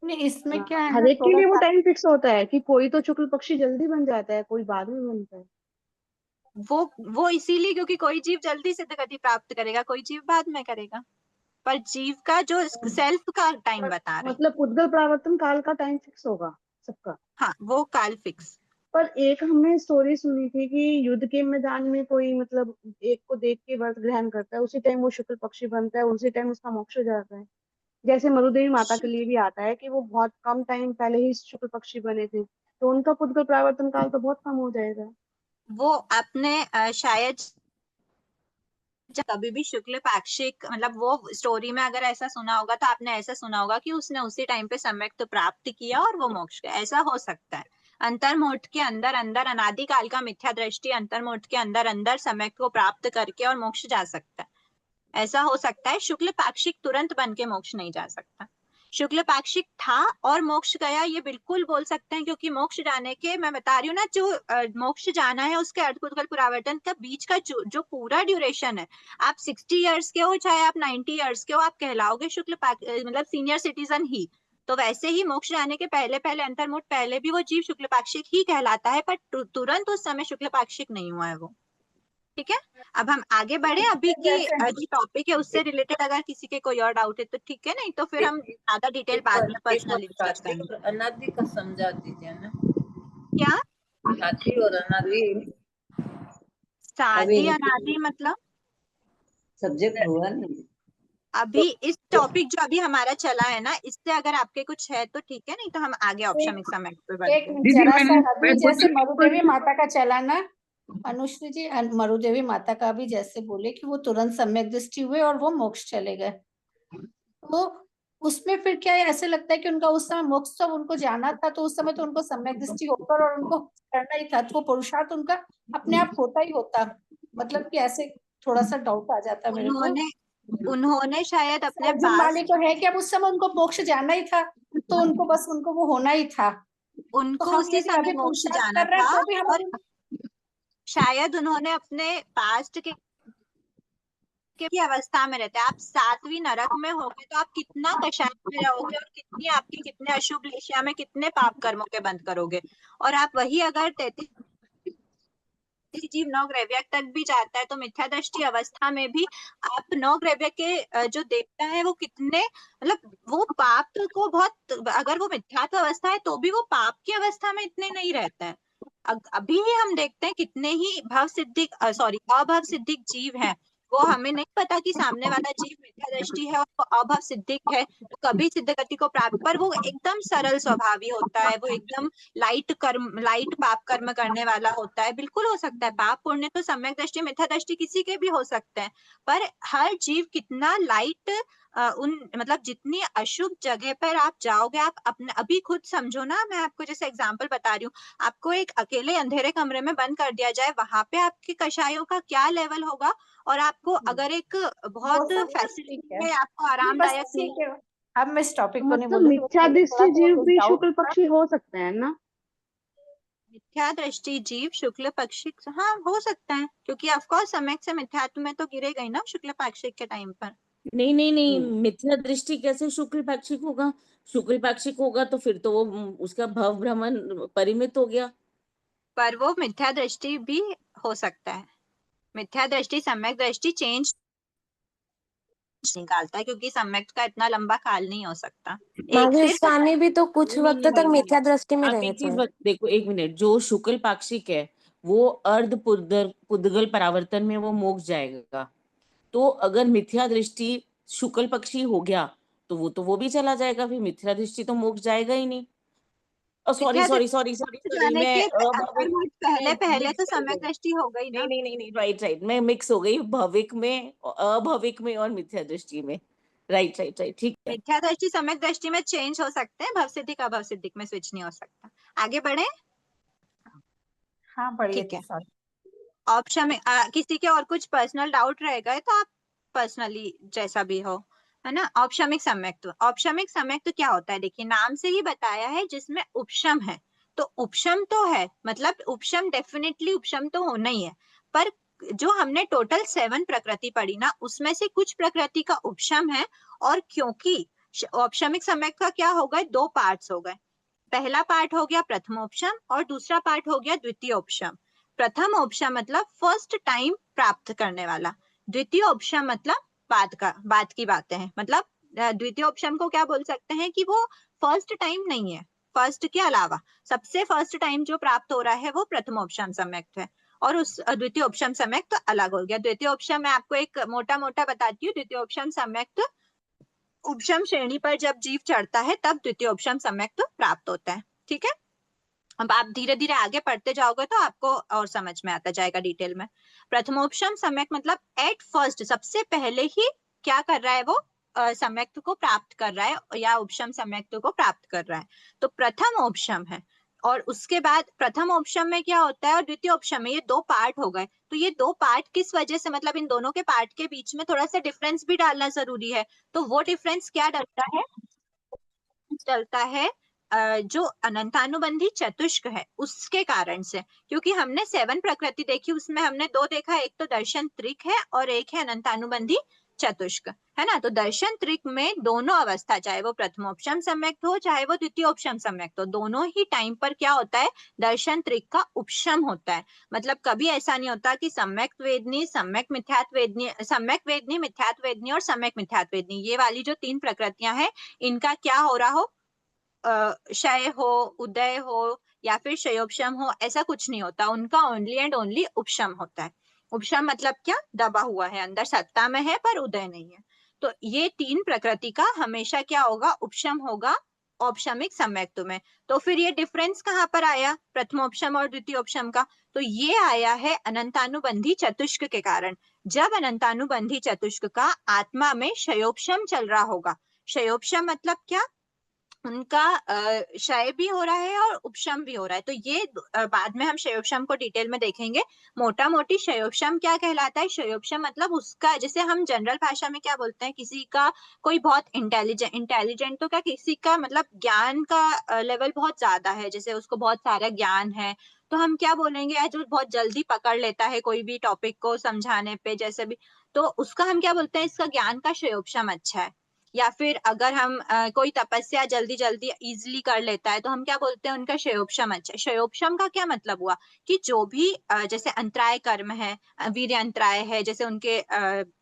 Speaker 8: नहीं, इसमें क्या है
Speaker 10: हर
Speaker 8: ना,
Speaker 10: एक के
Speaker 8: थोड़ा
Speaker 10: लिए वो
Speaker 8: सा
Speaker 10: टाइम फिक्स होता है कि कोई तो शुक्ल पक्षी जल्दी बन जाता है, कोई बाद में बनता है।
Speaker 3: वो इसीलिए क्योंकि कोई जीव जल्दी सिद्ध गति प्राप्त करेगा, कोई जीव बाद में करेगा, पर जीव का जो सेल्फ का टाइम बता रहे हैं।
Speaker 10: मतलब पुद्गल परावर्तन काल का टाइम फिक्स होगा सबका।
Speaker 3: हाँ, वो काल फिक्स।
Speaker 10: पर एक हमने स्टोरी सुनी थी कि युद्ध के मैदान में कोई मतलब एक को देख के व्रत ग्रहण करता है, उसी टाइम वो शुक्ल पक्षी बनता है, उसी टाइम उसका मोक्ष हो जाता है। जैसे मरुदेवी माता के लिए भी आता है कि वो बहुत कम टाइम पहले ही शुक्ल पक्षी बने थे, तो उनका पुद्गल परावर्तन काल तो बहुत कम हो जाएगा।
Speaker 3: वो आपने शायद कभी भी शुक्ल पाक्षिक, मतलब वो स्टोरी में अगर ऐसा सुना होगा तो आपने ऐसा सुना होगा कि उसने उसी टाइम पे सम्यक तो प्राप्त किया और वो मोक्ष गया, ऐसा हो सकता है। अंतर्मोठ के अंदर अंदर अनादिकाल का मिथ्या दृष्टि अंतर्मोठ के अंदर अंदर सम्यक को प्राप्त करके और मोक्ष जा सकता है, ऐसा हो सकता है। शुक्ल पाक्षिक तुरंत बन के मोक्ष नहीं जा सकता। शुक्ल पाक्षिक था और मोक्ष गया, ये बिल्कुल बोल सकते हैं, क्योंकि मोक्ष जाने के, मैं बता रही हूँ ना, जो मोक्ष जाना है उसके अर्धपुद्गल परावर्तन का बीच का जो पूरा ड्यूरेशन है, आप 60 ईयर्स के हो चाहे आप 90 ईयर्स के हो, आप कहलाओगे मतलब सीनियर सिटीजन ही। तो वैसे ही मोक्ष जाने के पहले पहले अंतर्मुठ पहले भी वो जीव शुक्ल पाक्षिक ही कहलाता है, पर तुरंत उस समय शुक्ल पाक्षिक नहीं हुआ है वो। ठीक है, अब हम आगे बढ़े। अभी की जो टॉपिक है उससे रिलेटेड अगर किसी के कोई और डाउट है तो ठीक है, नहीं तो फिर हम ज्यादा डिटेल बाद में पर्सनली डिस्कस करेंगे।
Speaker 9: अनादि का समझा दीजिए ना,
Speaker 3: क्या
Speaker 9: आदि और अनादि
Speaker 3: शादी अनादि मतलब?
Speaker 9: सब्जेक्ट हुआ नहीं।
Speaker 3: अभी इस टॉपिक जो अभी हमारा चला है ना, इससे अगर आपके कुछ है तो ठीक है, नहीं तो हम आगे ऑप्शन समय पे
Speaker 8: एक
Speaker 3: बढ़ते हैं।
Speaker 8: मिनट जरा सा, अभी जैसे मरुदेवी माता का चला ना, अनुश्री जी, मरुदेवी माता का भी जैसे बोले कि वो तुरंत सम्यक दृष्टि हुए और वो मोक्ष चले गए, तो उसमें फिर क्या है, ऐसे लगता है कि उनका उस समय मोक्ष जब उनको जाना था तो उस समय तो उनको सम्यक दृष्टि होकर और उनको करना ही था, तो वो पुरुषार्थ उनका अपने आप होता ही होता, मतलब कि ऐसे थोड़ा सा डाउट आ जाता मेरे को।
Speaker 3: उन्होंने शायद अपने
Speaker 8: अर्जुन माली को है कि अब उस समय उनको मोक्ष जाना ही था, तो उनको बस उनको वो होना ही था, तो
Speaker 3: उनको
Speaker 8: हम
Speaker 3: उसी
Speaker 8: यदि
Speaker 3: समय
Speaker 8: अभी
Speaker 3: मोक्ष
Speaker 8: पुरुषार्थ
Speaker 3: जाना
Speaker 8: कर रहे हैं
Speaker 3: था,
Speaker 8: तो भी हम
Speaker 3: और शायद उन्होंने अपने पास्ट के की अवस्था में रहते हैं। आप 7वीं नरक में होगे तो आप कितना कषाय में रहोगे, और कितनी आपकी कितने अशुभ लेशिया में कितने पाप कर्मों के बंद करोगे, और आप वही अगर 33 जीव 9 ग्रैव्यक तक भी जाता है तो मिथ्या दृष्टि अवस्था में भी आप 9 ग्रैव्यक के जो देवता है वो कितने, मतलब वो पाप को बहुत, अगर वो मिथ्यात्व अवस्था है तो भी वो पाप की अवस्था में इतने नहीं रहता है। अभी ही हम देखते हैं कितने ही भव सिद्धिक अभव सिद्धिक जीव हैं, वो हमें नहीं पता कि सामने वाला जीव मिथ्या दृष्टि है और वो अभव सिद्धिक है, तो कभी सिद्ध गति को प्राप्त, पर वो एकदम सरल स्वभावी होता है, वो एकदम लाइट पाप कर्म करने वाला होता है। बिल्कुल हो सकता है, पाप पुण्य तो सम्यक दृष्टि मिथ्या दृष्टि किसी के भी हो सकते हैं, पर हर जीव कितना लाइट उन मतलब जितनी अशुभ जगह पर आप जाओगे, आप अपने अभी खुद समझो ना, मैं आपको जैसे एग्जांपल बता रही हूँ, आपको एक अकेले अंधेरे कमरे में बंद कर दिया जाए, वहां पे आपके कषायों का क्या लेवल होगा, और आपको अगर एक बहुत फैसिलिटी है, आपको आरामदायक
Speaker 8: ठीक है, अब मैं इस टॉपिक को नहीं
Speaker 10: मतलब
Speaker 8: बोलूंगी,
Speaker 10: मिथ्या
Speaker 8: मुझे थोड़ा
Speaker 10: दृष्टि
Speaker 8: सा
Speaker 10: जीव भी
Speaker 8: डाउट
Speaker 10: शुक्ल
Speaker 8: था।
Speaker 10: पक्षी हो सकते हैं ना?
Speaker 3: मिथ्या दृष्टि जीव शुक्ल पक्षिक, हाँ हो सकता है, क्योंकि ऑफकोर्स सम्यक से मिथ्यात्व में तो गिरेगा ही ना शुक्ल पाक्षिक के टाइम पर।
Speaker 4: नहीं नहीं नहीं, मिथ्या दृष्टि कैसे शुक्ल पाक्षिक होगा? शुक्ल पाक्षिक होगा तो फिर तो वो उसका भव भ्रमण परिमित हो गया।
Speaker 3: पर वो मिथ्या दृष्टि भी हो सकता है, मिथ्या दृष्टि सम्यक दृष्टि चेंज निकालता है, क्योंकि सम्यक का इतना लंबा काल नहीं हो सकता। एक सिर्फ
Speaker 1: स्वामी भी तो कुछ
Speaker 4: नहीं,
Speaker 1: वक्त
Speaker 4: नहीं,
Speaker 1: तक
Speaker 4: नहीं,
Speaker 1: मिथ्या दृष्टि में
Speaker 4: आप
Speaker 1: रहे
Speaker 4: एक चीज
Speaker 1: थे।
Speaker 4: देखो, एक मिनट, जो शुक्ल पाक्षिक है वो अर्ध पुद्गल परावर्तन में वो मोक्ष जाएगा, तो अगर मिथ्या दृष्टि शुक्ल पक्षी हो गया तो वो भी चला जाएगा, फिर मिथ्या दृष्टि तो मोक्ष जाएगा ही नहीं। सॉरी
Speaker 3: मिथ्या
Speaker 4: सॉरी
Speaker 3: दृष्टि
Speaker 4: सॉरी सॉरी सॉरी,
Speaker 3: जाने
Speaker 4: मैं
Speaker 3: के अगर वो पहले पहले
Speaker 4: मिक्स
Speaker 3: तो
Speaker 4: कर
Speaker 3: सम्यक
Speaker 4: गई।
Speaker 3: दृष्टि हो गई ना।
Speaker 4: नहीं नहीं नहीं, राइट राइट, मैं मिक्स हो गई भविक में, अभविक में और मिथ्या दृष्टि में। राइट राइट राइट, ठीक है।
Speaker 3: मिथ्या दृष्टि सम्यक दृष्टि में चेंज हो सकते हैं, भव सिद्धिक अभव सिद्धिक में स्विच नहीं हो सकता। आगे बढ़े,
Speaker 8: हाँ बढ़िया
Speaker 3: ठीक है।
Speaker 8: सॉरी।
Speaker 3: ऑप्शन में किसी के और कुछ पर्सनल डाउट रह गए तो आप पर्सनली जैसा भी हो, है ना। औपशमिक सम्यक्त्व, औपशमिक सम्यक्त्व क्या होता है, देखिए नाम से ही बताया है, जिसमें उपशम है, तो उपशम तो है, मतलब उपशम डेफिनेटली उपशम तो होना ही है, पर जो हमने टोटल 7 प्रकृति पढ़ी ना, उसमें से कुछ प्रकृति का उपशम है, और क्योंकि औपशमिक सम्यक्त्व का क्या हो गए, 2 पार्ट्स हो गए, पहला पार्ट हो गया प्रथमोपशम और दूसरा पार्ट हो गया द्वितीयोपशम। प्रथम उपशम मतलब फर्स्ट टाइम प्राप्त करने वाला, द्वितीय उपशम मतलब बाद की बातें हैं, मतलब द्वितीय उपशम को क्या बोल सकते हैं कि वो फर्स्ट टाइम नहीं है, फर्स्ट के अलावा सबसे फर्स्ट टाइम जो प्राप्त हो रहा है वो प्रथमोपशम सम्यक्त्व है, और उस द्वितीय उपशम सम्यक्त्व अलग हो गया। द्वितीय उपशम मैं आपको एक मोटा मोटा बताती हूँ, द्वितीय उपशम सम्यक्त्व उपशम श्रेणी पर जब जीव चढ़ता है तब द्वितीय उपशम सम्यक्त्व प्राप्त होता है, ठीक है। अब आप धीरे धीरे आगे पढ़ते जाओगे तो आपको और समझ में आता जाएगा डिटेल में। प्रथमोपशम सम्यक मतलब एट फर्स्ट, सबसे पहले ही क्या कर रहा है वो, सम्यक्त्व को प्राप्त कर रहा है या उपशम सम्यक्त्व को प्राप्त कर रहा है, तो प्रथम उपशम है। और उसके बाद प्रथम उपशम में क्या होता है और द्वितीय उपशम में, ये 2 पार्ट हो गए, तो ये 2 पार्ट किस वजह से, मतलब इन दोनों के पार्ट के बीच में थोड़ा सा डिफरेंस भी डालना जरूरी है, तो वो डिफरेंस क्या डलता है जो अनंतानुबंधी चतुष्क है उसके कारण से, क्योंकि हमने 7 प्रकृति देखी, उसमें हमने 2 देखा, एक तो दर्शन त्रिक है और एक है अनंतानुबंधी चतुष्क, है ना। तो दर्शन त्रिक में दोनों अवस्था, चाहे वो प्रथमोपशम सम्यक्त हो चाहे वो द्वितीयोपशम सम्यक्त हो, दोनों ही टाइम पर क्या होता है, दर्शन त्रिक का उपशम होता है। मतलब कभी ऐसा नहीं होता कि सम्यक वेदनी, सम्यक मिथ्यात्व वेदनी, सम्यक वेदनी, मिथ्यात्व वेदनी और सम्यक मिथ्यात्व वेदनी, ये वाली जो 3 प्रकृतियां हैं, इनका क्या हो रहा हो, क्षय हो, उदय हो या फिर क्षयोपशम हो, ऐसा कुछ नहीं होता। उनका ओनली एंड ओनली उपशम होता है। उपशम मतलब क्या, दबा हुआ है, अंदर सत्ता में है पर उदय नहीं है। तो ये 3 प्रकृति का हमेशा क्या होगा, उपशम होगा औपशमिक सम्यक्त्व में। तो फिर ये डिफरेंस कहाँ पर आया प्रथमोपशम और द्वितीयोपशम का, तो ये आया है अनंतानुबंधी चतुष्क के कारण। जब अनंतानुबंधी चतुष्क का आत्मा में क्षयोपशम चल रहा होगा, क्षयोपशम मतलब क्या, उनका क्षय भी हो रहा है और उपशम भी हो रहा है। तो ये बाद में हम क्षयोपशम को डिटेल में देखेंगे। मोटा मोटी क्षयोपशम क्या कहलाता है, क्षयोपशम मतलब उसका, जैसे हम जनरल भाषा में क्या बोलते हैं, किसी का कोई बहुत इंटेलिजेंट तो क्या, किसी का मतलब ज्ञान का लेवल बहुत ज्यादा है, जैसे उसको बहुत सारा ज्ञान है, तो हम क्या बोलेंगे, यार जो बहुत जल्दी पकड़ लेता है कोई भी टॉपिक को समझाने पे जैसे भी, तो उसका हम क्या बोलते हैं, इसका ज्ञान का क्षयोपशम अच्छा है। या फिर अगर हम कोई तपस्या जल्दी जल्दी इजिली कर लेता है, तो हम क्या बोलते हैं, उनका क्षयोपशम अच्छा है। क्षयोपशम का क्या मतलब हुआ कि जो भी जैसे अंतराय कर्म है, वीर्य अंतराय है, जैसे उनके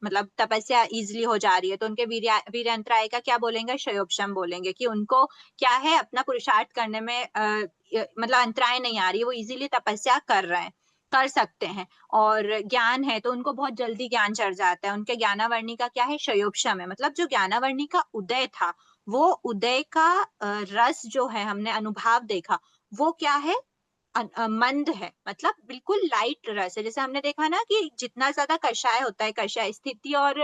Speaker 3: मतलब तपस्या इजिली हो जा रही है, तो उनके वीर्य अंतराय का क्या बोलेंगे, क्षयोपशम बोलेंगे, कि उनको क्या है, अपना पुरुषार्थ करने में मतलब अंतराय नहीं आ रही है, वो इजिली तपस्या कर सकते हैं। और ज्ञान है तो उनको बहुत जल्दी ज्ञान चढ़ जाता है, उनके ज्ञानावर्णी का क्या है, क्षयोपशम है। मतलब जो ज्ञानावर्णी का उदय था, वो उदय का रस जो है, हमने अनुभाव देखा, वो क्या है, मंद है, मतलब बिल्कुल लाइट रस है। जैसे हमने देखा ना कि जितना ज्यादा कषाय होता है, कषाय स्थिति और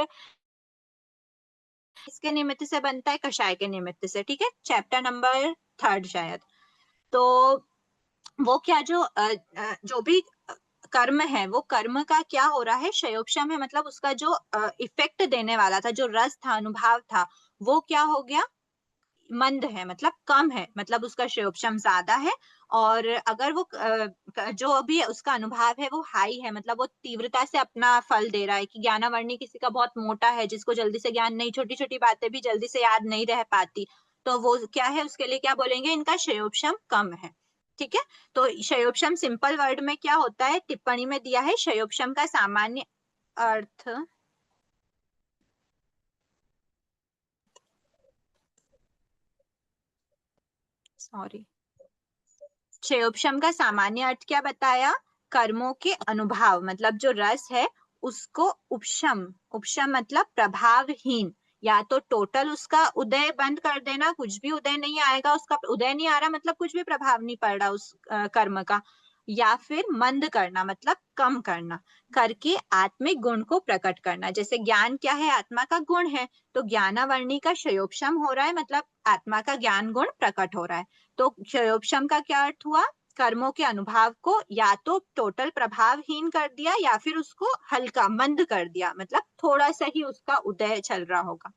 Speaker 3: इसके निमित्त से बनता है, कषाय के निमित्त से, ठीक है, चैप्टर नंबर 3 शायद। तो वो क्या, जो भी कर्म है, वो कर्म का क्या हो रहा है, क्षयोपशम है। मतलब उसका जो इफेक्ट देने वाला था, जो रस था, अनुभाव था, वो क्या हो गया, मंद है, मतलब कम है, मतलब उसका क्षयोपशम ज्यादा है। और अगर वो जो भी उसका अनुभाव है वो हाई है, मतलब वो तीव्रता से अपना फल दे रहा है, कि ज्ञानावर्णी किसी का बहुत मोटा है, जिसको जल्दी से ज्ञान नहीं, छोटी छोटी बातें भी जल्दी से याद नहीं रह पाती, तो वो क्या है, उसके लिए क्या बोलेंगे, इनका क्षयोपशम कम है। ठीक है, तो क्षयोपशम सिंपल वर्ड में क्या होता है, टिप्पणी में दिया है, क्षयोपशम का सामान्य अर्थ, सॉरी, क्षयोपशम का सामान्य अर्थ क्या बताया, कर्मों के अनुभाव, मतलब जो रस है उसको उपशम, उपशम मतलब प्रभावहीन, या तो टोटल उसका उदय बंद कर देना, कुछ भी उदय नहीं आएगा, उसका उदय नहीं आ रहा, मतलब कुछ भी प्रभाव नहीं पड़ रहा उस कर्म का, या फिर मंद करना मतलब कम करना, करके आत्मिक गुण को प्रकट करना। जैसे ज्ञान क्या है, आत्मा का गुण है, तो ज्ञानावर्णी का क्षयोपशम हो रहा है, मतलब आत्मा का ज्ञान गुण प्रकट हो रहा है। तो क्षयोपशम का क्या अर्थ हुआ, कर्मों के अनुभाव को या तो टोटल प्रभावहीन कर दिया, या फिर उसको हल्का मंद कर दिया, मतलब थोड़ा सा ही उसका उदय चल रहा होगा,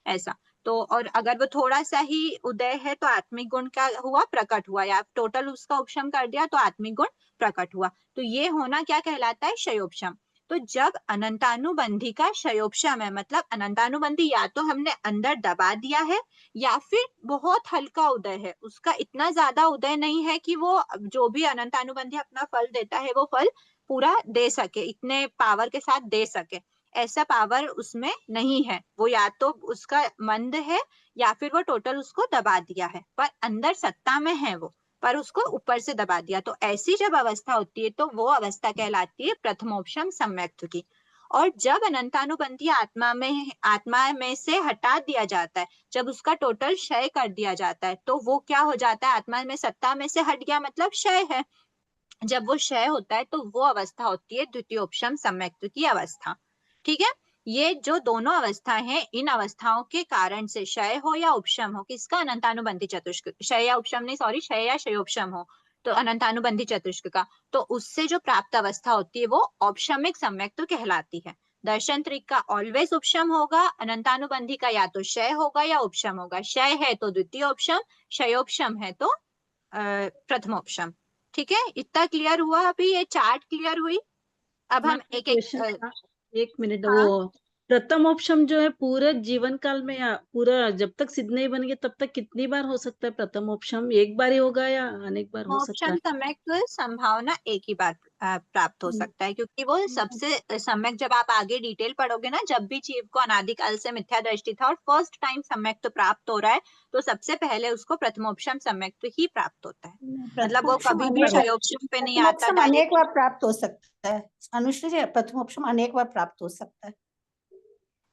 Speaker 3: ऐसा। तो और अगर वो थोड़ा सा ही उदय है तो आत्मिक गुण क्या हुआ, प्रकट हुआ, या टोटल उसका उपशम कर दिया तो आत्मिक गुण प्रकट हुआ। तो ये होना क्या कहलाता है, क्षयोपशम। तो जब अनंतानुबंधी का क्षयोपशम है, मतलब अनंतानुबंधी या तो हमने अंदर दबा दिया है, या फिर बहुत हल्का उदय है, उसका इतना ज्यादा उदय नहीं है कि वो जो भी अनंतानुबंधी अपना फल देता है वो फल पूरा दे सके, इतने पावर के साथ दे सके, ऐसा पावर उसमें नहीं है। वो या तो उसका मंद है, या फिर वो टोटल उसको दबा दिया है, पर अंदर सत्ता में है वो, पर उसको ऊपर से दबा दिया। तो ऐसी जब अवस्था होती है तो वो अवस्था कहलाती है प्रथमोपशम सम्यक्त्व की। और जब अनंतानुबंधी आत्मा में से हटा दिया जाता है, जब उसका टोटल क्षय कर दिया जाता है, तो वो क्या हो जाता है, आत्मा में सत्ता में से हट गया, मतलब क्षय है। जब वो क्षय होता है तो वो अवस्था होती है द्वितीयोपशम सम्यक्त्व की अवस्था। ठीक है, ये जो दोनों अवस्थाएं हैं, इन अवस्थाओं के कारण से क्षय हो या उपशम हो, किसका, अनंतानुबंधी चतुष्क, क्षय या उपशम नहीं, सॉरी, क्षय या क्षयोपशम हो, तो अनंतानुबंधी चतुष्क का, तो उससे जो प्राप्त अवस्था होती है वो औपशमिक सम्यक्त्व कहलाती है। दर्शन त्रिक का ऑलवेज उपशम होगा, अनंतानुबंधी का या तो क्षय होगा या उपशम होगा, क्षय है तो द्वितीयोपशम, क्षयोपशम है तो प्रथमोपशम। ठीक है, इतना क्लियर हुआ, अभी ये चार्ट क्लियर हुई। अब हम एक एक
Speaker 10: क्वेश्चन था, एक मिनट,
Speaker 3: हाँ?
Speaker 10: वो
Speaker 2: प्रथम ऑप्शन जो है पूरे जीवन काल में या पूरा जब तक सिद्ध नहीं बनेंगे तब तक कितनी बार हो सकता है प्रथम ऑप्शन? एक बार ही होगा या अनेक बार हो सकता
Speaker 3: ऑप्शन
Speaker 2: है?
Speaker 3: सम्यक संभावना एक ही बार प्राप्त हो सकता है, क्योंकि वो सबसे सम्यक, जब आप आगे डिटेल पढ़ोगे ना, जब भी जीव को अनादिकाल से मिथ्या दृष्टि था और फर्स्ट टाइम सम्यक तो प्राप्त हो रहा है, तो सबसे पहले उसको प्रथमोपशम सम्यक ही प्राप्त होता है। मतलब वो
Speaker 8: प्रथमोपशम
Speaker 3: कभी भी
Speaker 8: अनेक बार
Speaker 3: क्षयोपशम पे नहीं आता
Speaker 8: प्रथमोपशम अनेक
Speaker 3: डायरेक्ट।
Speaker 8: बार प्राप्त हो सकता है। अनुश्री जी, प्रथमोपशम अनेक बार प्राप्त हो सकता है।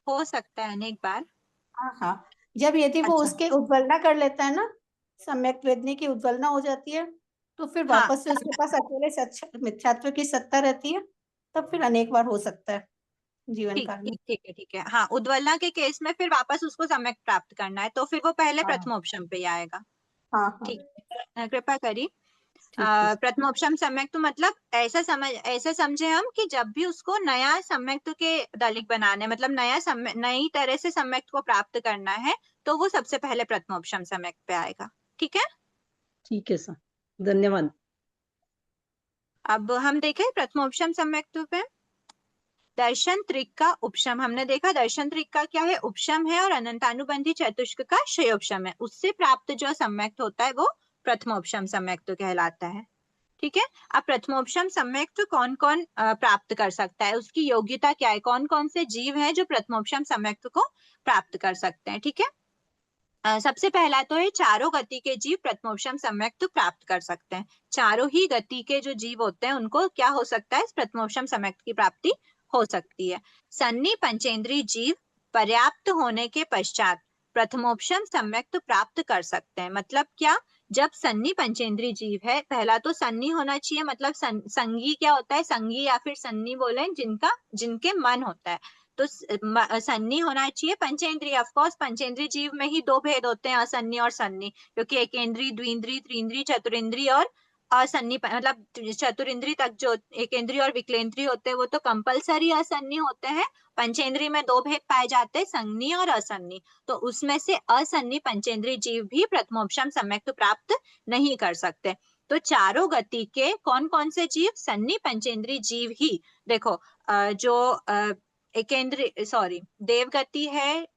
Speaker 3: हो सकता है अनेक बार।
Speaker 8: हाँ हाँ, जब यदि वो
Speaker 3: अच्छा।
Speaker 8: उसके उद्वलना कर लेता है ना, सम्यक वेदनी की उद्वलना हो जाती है, तो फिर
Speaker 3: हाँ
Speaker 8: वापस से उसके पास अकेले सच्चा मिथ्यात्व की सत्ता रहती है, तब फिर अनेक बार हो सकता है जीवन
Speaker 3: ठीक
Speaker 8: काल में।
Speaker 3: ठीक ठीक है, ठीक है। हाँ, उद्वलना के केस में फिर वापस उसको सम्यक प्राप्त करना है, तो फिर वो पहले
Speaker 8: हाँ
Speaker 3: प्रथमोपशम पे ही आएगा।
Speaker 8: हाँ हाँ,
Speaker 3: ठीक है, कृपा करिए।
Speaker 8: ठीक है।
Speaker 3: प्रथमोपशम सम्यक तो मतलब ऐसा समझे हम कि जब भी उसको नया सम्यक के दलिक बनाने, मतलब नई तरह से सम्यक को प्राप्त करना है, तो वो सबसे पहले प्रथमोपशम सम्यक पे आएगा। ठीक है।
Speaker 2: ठीक है सर, धन्यवाद।
Speaker 3: अब हम देखें प्रथमोपशम सम्यक पे दर्शन त्रिक का उपशम। हमने देखा दर्शन त्रिक का क्या है, उपशम है, और अनंतानुबंधी चतुष्क का क्षयोपशम है। उससे प्राप्त जो सम्यक होता है वो प्रथमोपशम सम्यक कहलाता है। ठीक है। अब प्रथमोपशम सम्यक कौन कौन प्राप्त कर सकता है, उसकी योग्यता क्या है, कौन कौन से जीव हैं जो प्रथमोपशम सम्यक को प्राप्त कर सकते हैं। ठीक है। सबसे पहला तो है चारों गति के जीव प्रथमोपशम सम्यक प्राप्त कर सकते हैं। चारों ही गति के जो जीव होते हैं उनको क्या हो सकता है, प्रथमोपशम सम्यक की प्राप्ति हो सकती है। सन्नी पंचेंद्रीय जीव पर्याप्त होने के पश्चात प्रथमोपशम सम्यक प्राप्त कर सकते हैं। मतलब क्या, जब सन्नी पंचेंद्रीय जीव है, पहला तो सन्नी होना चाहिए, मतलब संगी क्या होता है, संगी या फिर सन्नी बोले जिनके मन होता है, तो सन्नी होना चाहिए। पंचेंद्रिय, ऑफ कोर्स पंचेंद्रिय जीव में ही दो भेद होते हैं, असन्नी और सन्नी, क्योंकि एकेंद्रीय, द्विंद्रीय, त्रिंद्रीय, चतुरिंद्रीय और असन्नी, मतलब चतुरिंद्रीय तक जो एकेंद्रीय और विकलेंद्रीय होते हैं वो तो कंपलसरी असन्नी होते हैं। पंचेंद्रीय में दो भेद पाए जाते हैं, संज्ञी और असन्नी। तो उसमें से असन्नी पंचेंद्रीय जीव भी प्रथमोपशम सम्यक प्राप्त नहीं कर सकते। तो चारों गति के कौन कौन से जीव, सन्नी पंचेंद्रीय जीव ही। देखो जो देव गति है,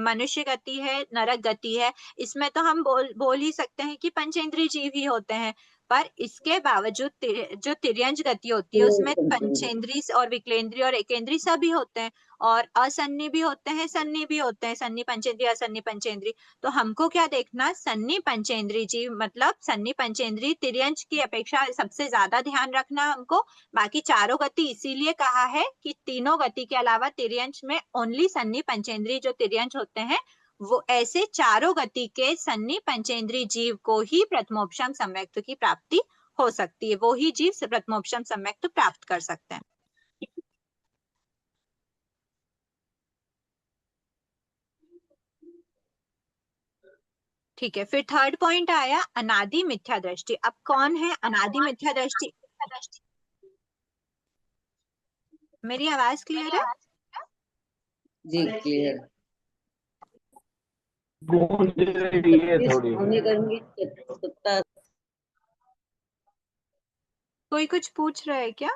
Speaker 3: मनुष्य गति है, नरक गति है, इसमें तो हम बोल ही सकते हैं कि पंचेंद्रीय जीव ही होते हैं। पर इसके बावजूद जो तिर्यंज गति होती है उसमें पंचेंद्रीय और विकलेंद्रीय और एकेंद्रीय सभी होते हैं, और असन्नी भी होते हैं, सन्नी भी होते हैं, सन्नी पंचेंद्रीय, असन्नी पंचेंद्रीय। तो हमको क्या देखना, सन्नी पंचेंद्रीय जीव मतलब सन्नी पंचेंद्रीय तिर्यंज की अपेक्षा सबसे ज्यादा ध्यान रखना हमको। बाकी चारों गति इसीलिए कहा है कि तीनों गति के अलावा तिर्यंश में ओनली सन्नी पंचेंद्रीय जो तिर्यंश होते हैं, वो ऐसे चारों गति के सन्नी पंचेंद्रीय जीव को ही प्रथमोपशम सम्यक की प्राप्ति हो सकती है, वो ही जीव प्रथमोपशम सम्यक प्राप्त कर सकते हैं। ठीक है, फिर थर्ड पॉइंट आया अनादि मिथ्या दृष्टि। अब कौन है अनादि मिथ्या दृष्टि? मेरी आवाज क्लियर है?
Speaker 9: जी क्लियर।
Speaker 7: गूंज रही है थोड़ी।
Speaker 9: सत्ता
Speaker 3: कोई कुछ पूछ रहा है क्या?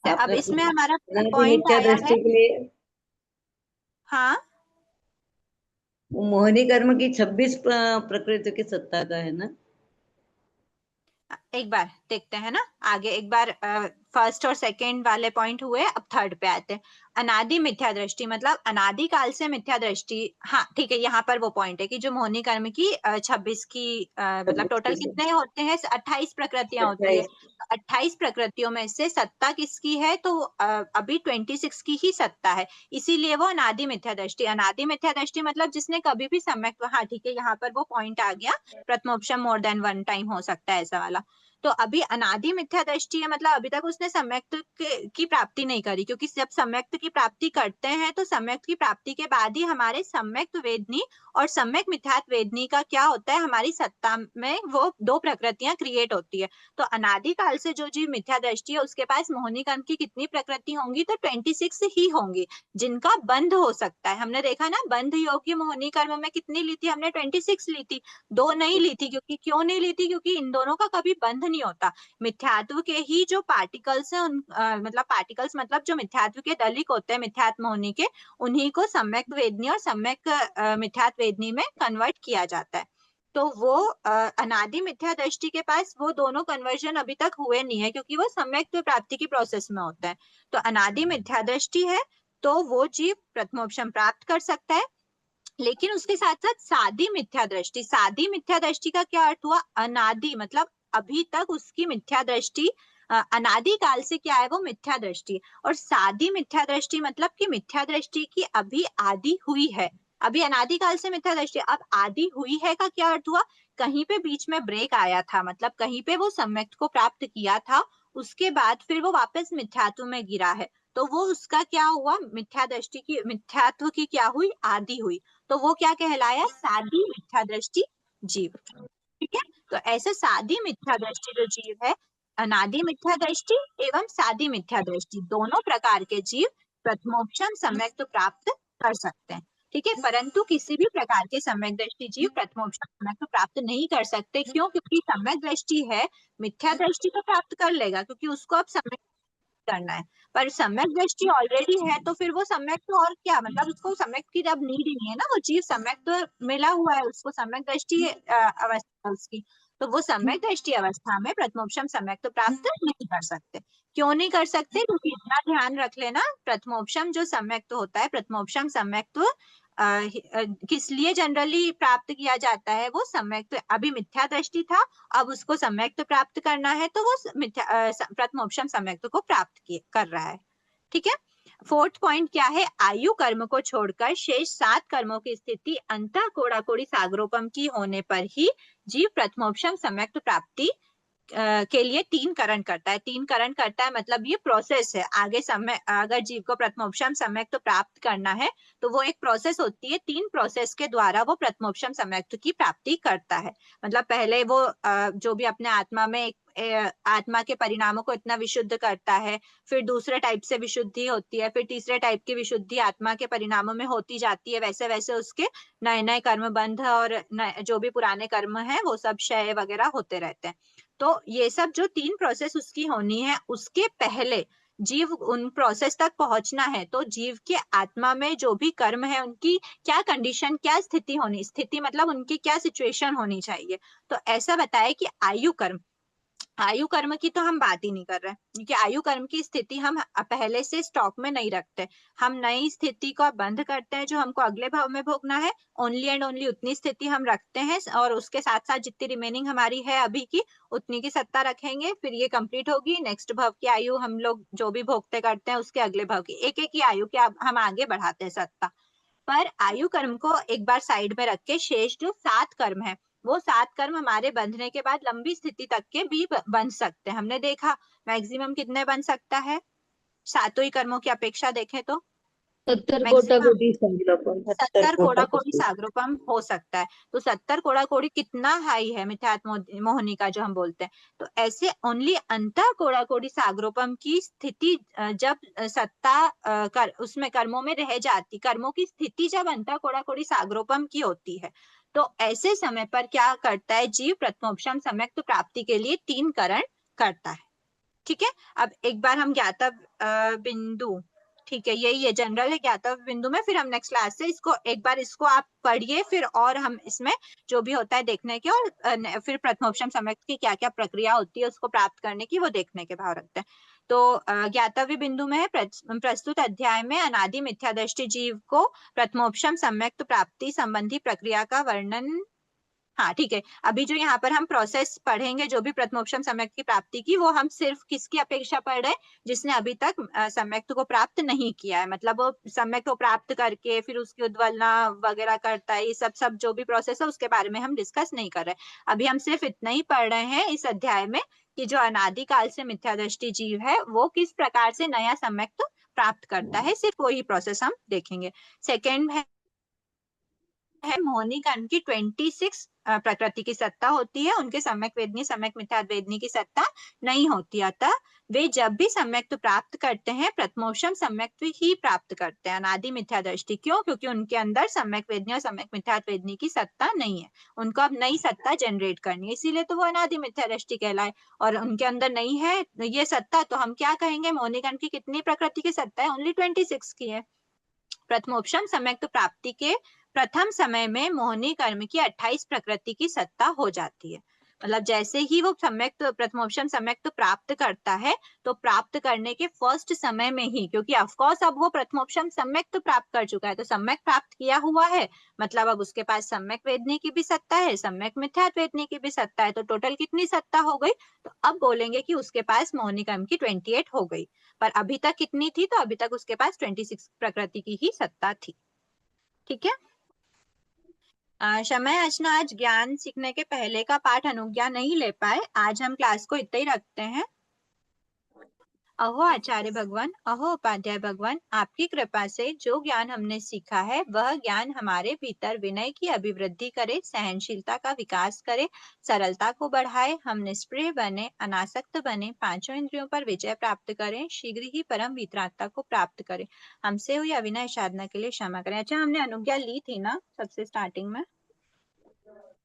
Speaker 3: अब
Speaker 9: आपने
Speaker 3: इसमें
Speaker 9: पूछा
Speaker 3: हमारा
Speaker 9: अनादि
Speaker 3: पॉइंट
Speaker 9: मिथ्या
Speaker 3: आया है।
Speaker 9: दृष्टि के लिए
Speaker 3: हाँ,
Speaker 9: वो मोहिनी कर्म की 26 प्रकृति की सत्ता का है ना।
Speaker 3: एक बार देखते हैं ना आगे, एक बार फर्स्ट और सेकंड वाले पॉइंट हुए, अब थर्ड पे आते हैं। अनादि मिथ्या दृष्टि मतलब अनादि काल से मिथ्या दृष्टि। हाँ ठीक है, यहाँ पर वो पॉइंट है कि जो मोहिनी कर्म की 26 की मतलब टोटल कितने होते हैं, 28 प्रकृतियां होती है। 28 प्रकृतियों में से सत्ता किसकी है, तो अभी 26 की ही सत्ता है, इसीलिए वो अनादि मिथ्या दृष्टि। अनादि मिथ्या दृष्टि मतलब जिसने कभी भी सम्यक, हाँ ठीक है, यहाँ पर वो पॉइंट आ गया, प्रथमोपशम मोर देन वन टाइम हो सकता है ऐसा वाला। तो अभी अनादि मिथ्या दृष्टि है, मतलब अभी तक उसने सम्यक्त की प्राप्ति नहीं करी, क्योंकि जब सम्यक्त की प्राप्ति करते हैं तो सम्यक्त की प्राप्ति के बाद ही हमारे सम्यक्त वेदनी और सम्यक मिथ्यात्व वेदनी का क्या होता है, हमारी सत्ता में वो दो प्रकृतियां क्रिएट होती है। तो अनादि काल से जो जीव मिथ्या दृष्टि है उसके पास मोहिनी कर्म की कितनी प्रकृति होंगी, तो 26 ही होंगी, जिनका बंध हो सकता है। हमने देखा ना, बंध योग्य मोहिनी कर्म में कितनी ली थी हमने, 26 ली थी, दो नहीं ली थी। क्योंकि क्यों नहीं ली थी, क्योंकि इन दोनों का कभी बंध नहीं होता। मिथ्यात्व के ही जो पार्टिकल्स है मतलब पार्टिकल्स मतलब जो मिथ्यात्व के दलिक होते हैं मिथ्यात्व होने के, उन्हीं को सम्यक वेदनी और सम्यक मिथ्यात्व वेदनी में कन्वर्ट किया जाता है। तो वो अनादि मिथ्या दृष्टि के पास वो दोनों कन्वर्जन अभी तक हुए नहीं है, क्योंकि वो सम्यक प्राप्ति की प्रोसेस में होता है। तो अनादि मिथ्या दृष्टि है तो वो जीव प्रथमोपशम प्राप्त कर सकता है। लेकिन उसके साथ साथ सादी मिथ्या दृष्टि, सादी मिथ्या दृष्टि का क्या अर्थ हुआ? अनादि मतलब अभी तक उसकी मिथ्या दृष्टि अनादि काल से क्या है, वो मिथ्या दृष्टि। और सादी मिथ्या दृष्टि मतलब कि मिथ्या दृष्टि की अभी आदि हुई है, अभी अनादि काल से मिथ्या दृष्टि अब आदि हुई है का क्या अर्थ हुआ? कहीं पे बीच में ब्रेक आया था, मतलब कहीं पे वो सम्यक को प्राप्त किया था, उसके बाद फिर वो वापस मिथ्यात्व में गिरा है, तो वो उसका क्या हुआ? मिथ्या दृष्टि की, मिथ्यात्व की क्या हुई? आदि हुई। तो वो क्या कहलाया? सादी मिथ्या दृष्टि जीव। ठीक है, तो ऐसे सादी मिथ्या दृष्टि जो जीव है, अनादि मिथ्या दृष्टि एवं सादी मिथ्या दृष्टि, दोनों प्रकार के जीव प्रथमोपशम सम्यक तो प्राप्त कर सकते हैं। ठीक है, परंतु किसी भी प्रकार के सम्यक दृष्टि जीव प्रथमोपशम सम्यक तो प्राप्त नहीं कर सकते। क्यों? क्योंकि सम्यक दृष्टि है, मिथ्या दृष्टि तो प्राप्त कर लेगा क्योंकि उसको अब सम्यक करना है, पर सम्यक दृष्टि ऑलरेडी है तो फिर वो सम्यक तो और क्या, मतलब उसको सम्यक की जब नीड ही नहीं है ना, वो जीव सम्यक तो मिला हुआ है उसको, सम्यक दृष्टि अवस्था उसकी, तो वो सम्यक दृष्टि अवस्था में प्रथमोपशम सम्यक तो प्राप्त नहीं कर सकते। क्यों नहीं कर सकते? क्योंकि इतना ध्यान रख लेना, प्रथमोपशम जो सम्यक तो होता है, प्रथमोपशम सम्यक तो किस लिए जनरली प्राप्त किया जाता है? वो सम्यक तो अभी मिथ्या दृष्टि था, अब उसको सम्यक तो प्राप्त करना है, तो वो प्रथमोपशम सम्यक को प्राप्त कर रहा है। ठीक है, फोर्थ पॉइंट क्या है? आयु कर्म को छोड़कर शेष 7 कर्मों की स्थिति अंतः कोड़ाकोड़ी सागरोपम की होने पर ही जीव प्रथमोपशम सम्यक प्राप्ति के लिए 3 करण करता है। 3 करण करता है मतलब ये प्रोसेस है, आगे समय अगर जीव को प्रथमोपशम सम्यक तो प्राप्त करना है तो वो एक प्रोसेस होती है, 3 प्रोसेस के द्वारा वो प्रथमोपशम सम्यक की प्राप्ति करता है। मतलब पहले वो जो भी अपने आत्मा में आत्मा के परिणामों को इतना विशुद्ध करता है, फिर दूसरे टाइप से विशुद्धि होती है, फिर तीसरे टाइप की विशुद्धि आत्मा के परिणामों में होती जाती है, वैसे वैसे उसके नए नए कर्म बंध और जो भी पुराने कर्म है वो सब क्षय वगैरह होते रहते हैं। तो ये सब जो 3 प्रोसेस उसकी होनी है, उसके पहले जीव उन प्रोसेस तक पहुंचना है, तो जीव के आत्मा में जो भी कर्म है उनकी क्या कंडीशन, क्या स्थिति होनी, स्थिति मतलब उनकी क्या सिचुएशन होनी चाहिए। तो ऐसा बताया कि आयु कर्म, आयु कर्म की तो हम बात ही नहीं कर रहे, क्योंकि आयु कर्म की स्थिति हम पहले से स्टॉक में नहीं रखते, हम नई स्थिति को बंद करते हैं जो हमको अगले भाव में भोगना है, ओनली एंड ओनली उतनी स्थिति हम रखते हैं, और उसके साथ साथ जितनी रिमेनिंग हमारी है अभी की उतनी की सत्ता रखेंगे, फिर ये कंप्लीट होगी, नेक्स्ट भाव की आयु हम लोग जो भी भोगते करते हैं उसके अगले भाव की एक एक की आयु की हम आगे बढ़ाते हैं सत्ता। पर आयु कर्म को एक बार साइड में रख के शेष जो 7 कर्म है, वो 7 कर्म हमारे बंधने के बाद लंबी स्थिति तक के भी बन सकते हैं। हमने देखा मैक्सिमम कितने बन सकता है, 7 ही कर्मों की अपेक्षा देखें तो
Speaker 6: 70
Speaker 3: मैक्सिमम
Speaker 6: कोटाकोटी सागरोपम
Speaker 3: 70 कोड़ाकोड़ी सागरोपम हो सकता है। तो 70 कोड़ाकोड़ी कितना हाई है मिथ्यात्व मोहिनी का जो हम बोलते हैं। तो ऐसे ओनली अंतः कोड़ाकोड़ी सागरोपम की स्थिति जब सत्ता उसमें कर्मों में रह जाती, कर्मों की स्थिति जब अंतः कोड़ाकोड़ी सागरोपम की होती है, तो ऐसे समय पर क्या करता है जीव? प्रथमोपशम सम्यक तो प्राप्ति के लिए 3 करण करता है। ठीक है, अब एक बार हम ज्ञातव्य बिंदु, ठीक है यही है जनरल है ज्ञातव्य बिंदु में, फिर हम नेक्स्ट क्लास से इसको एक बार इसको आप पढ़िए, फिर और हम इसमें जो भी होता है देखने के, और फिर प्रथमोपशम सम्यक की क्या क्या प्रक्रिया होती है उसको प्राप्त करने की, वो देखने के भाव रखते हैं। तो ज्ञातव्य बिंदु में है प्रस्तुत अध्याय में अनादि मिथ्या दृष्टि जीव को प्रथमोपशम सम्यक प्राप्ति संबंधी प्रक्रिया का वर्णन। हाँ ठीक है, अभी जो यहाँ पर हम प्रोसेस पढ़ेंगे जो भी प्रथमोपशम सम्यक की प्राप्ति की, वो हम सिर्फ किसकी अपेक्षा पढ़ रहे हैं? जिसने अभी तक सम्यक को प्राप्त नहीं किया है, मतलब वो सम्यक को प्राप्त करके फिर उसकी उद्वलना वगैरह करता है, ये सब जो भी प्रोसेस है उसके बारे में हम डिस्कस नहीं कर रहे। अभी हम सिर्फ इतना ही पढ़ रहे हैं इस अध्याय में कि जो अनादि काल से मिथ्या दृष्टि जीव है वो किस प्रकार से नया सम्यक प्राप्त करता है, सिर्फ वही प्रोसेस हम देखेंगे। सेकेंड है मोहिनी कर्म की 26 प्रकृति की सत्ता होती है, उनके सम्यक वेदनी सम्यक मिथ्यात्व वेदनी की सत्ता नहीं होती। अतः वे जब भी सम्यक्त्व प्राप्त करते हैं प्रथमोपशम सम्यक्त्व ही प्राप्त करते हैं, अनादि मिथ्या दृष्टि। क्यों? क्योंकि उनके अंदर सम्यक वेदनी और सम्यक मिथ्यात्व वेदनी की सत्ता नहीं है, उनको अब नई सत्ता जनरेट करनी है, इसीलिए तो वो अनादि मिथ्या दृष्टि कहलाए। और उनके अंदर नहीं है ये सत्ता, तो हम क्या कहेंगे? मोहिनी कर्म की कितनी प्रकृति की सत्ता है? ओनली 26 की है। प्रथमोपशम सम्यक्त्व प्राप्ति के प्रथम समय में मोहिनी कर्म की 28 प्रकृति की सत्ता हो जाती है। मतलब जैसे ही वो सम्यक्त्व प्रथमोपशम सम्यक्त्व प्राप्त करता है तो प्राप्त करने के फर्स्ट समय में ही, क्योंकि ऑफकोर्स अब वो प्रथमोपशम सम्यक्त्व प्राप्त कर चुका है, तो सम्यक प्राप्त किया हुआ है, मतलब अब उसके पास सम्यक वेदनी की भी सत्ता है, सम्यक मिथ्यात्व वेदनी की भी सत्ता है, तो टोटल कितनी सत्ता हो गई? तो अब बोलेंगे कि उसके पास मोहिनी कर्म की 28 हो गई। पर अभी तक कितनी थी? तो अभी तक उसके पास 26 प्रकृति की ही सत्ता थी। ठीक है। समय अर्चना आज ज्ञान सीखने के पहले का पाठ अनुज्ञा नहीं ले पाए, आज हम क्लास को इतना ही रखते हैं। अहो आचार्य भगवान, अहो उपाध्याय भगवान, आपकी कृपा से जो ज्ञान हमने सीखा है वह ज्ञान हमारे भीतर विनय की अभिवृद्धि करे, सहनशीलता का विकास करे, सरलता को बढ़ाए, हम निष्प्रिय बने, अनासक्त बने, पांचों इंद्रियों पर विजय प्राप्त करें, शीघ्र ही परम वितरागता को प्राप्त करें। हमसे हुई अविनय साधना के लिए क्षमा करें। अच्छा, हमने अनुज्ञा ली थी ना सबसे स्टार्टिंग में?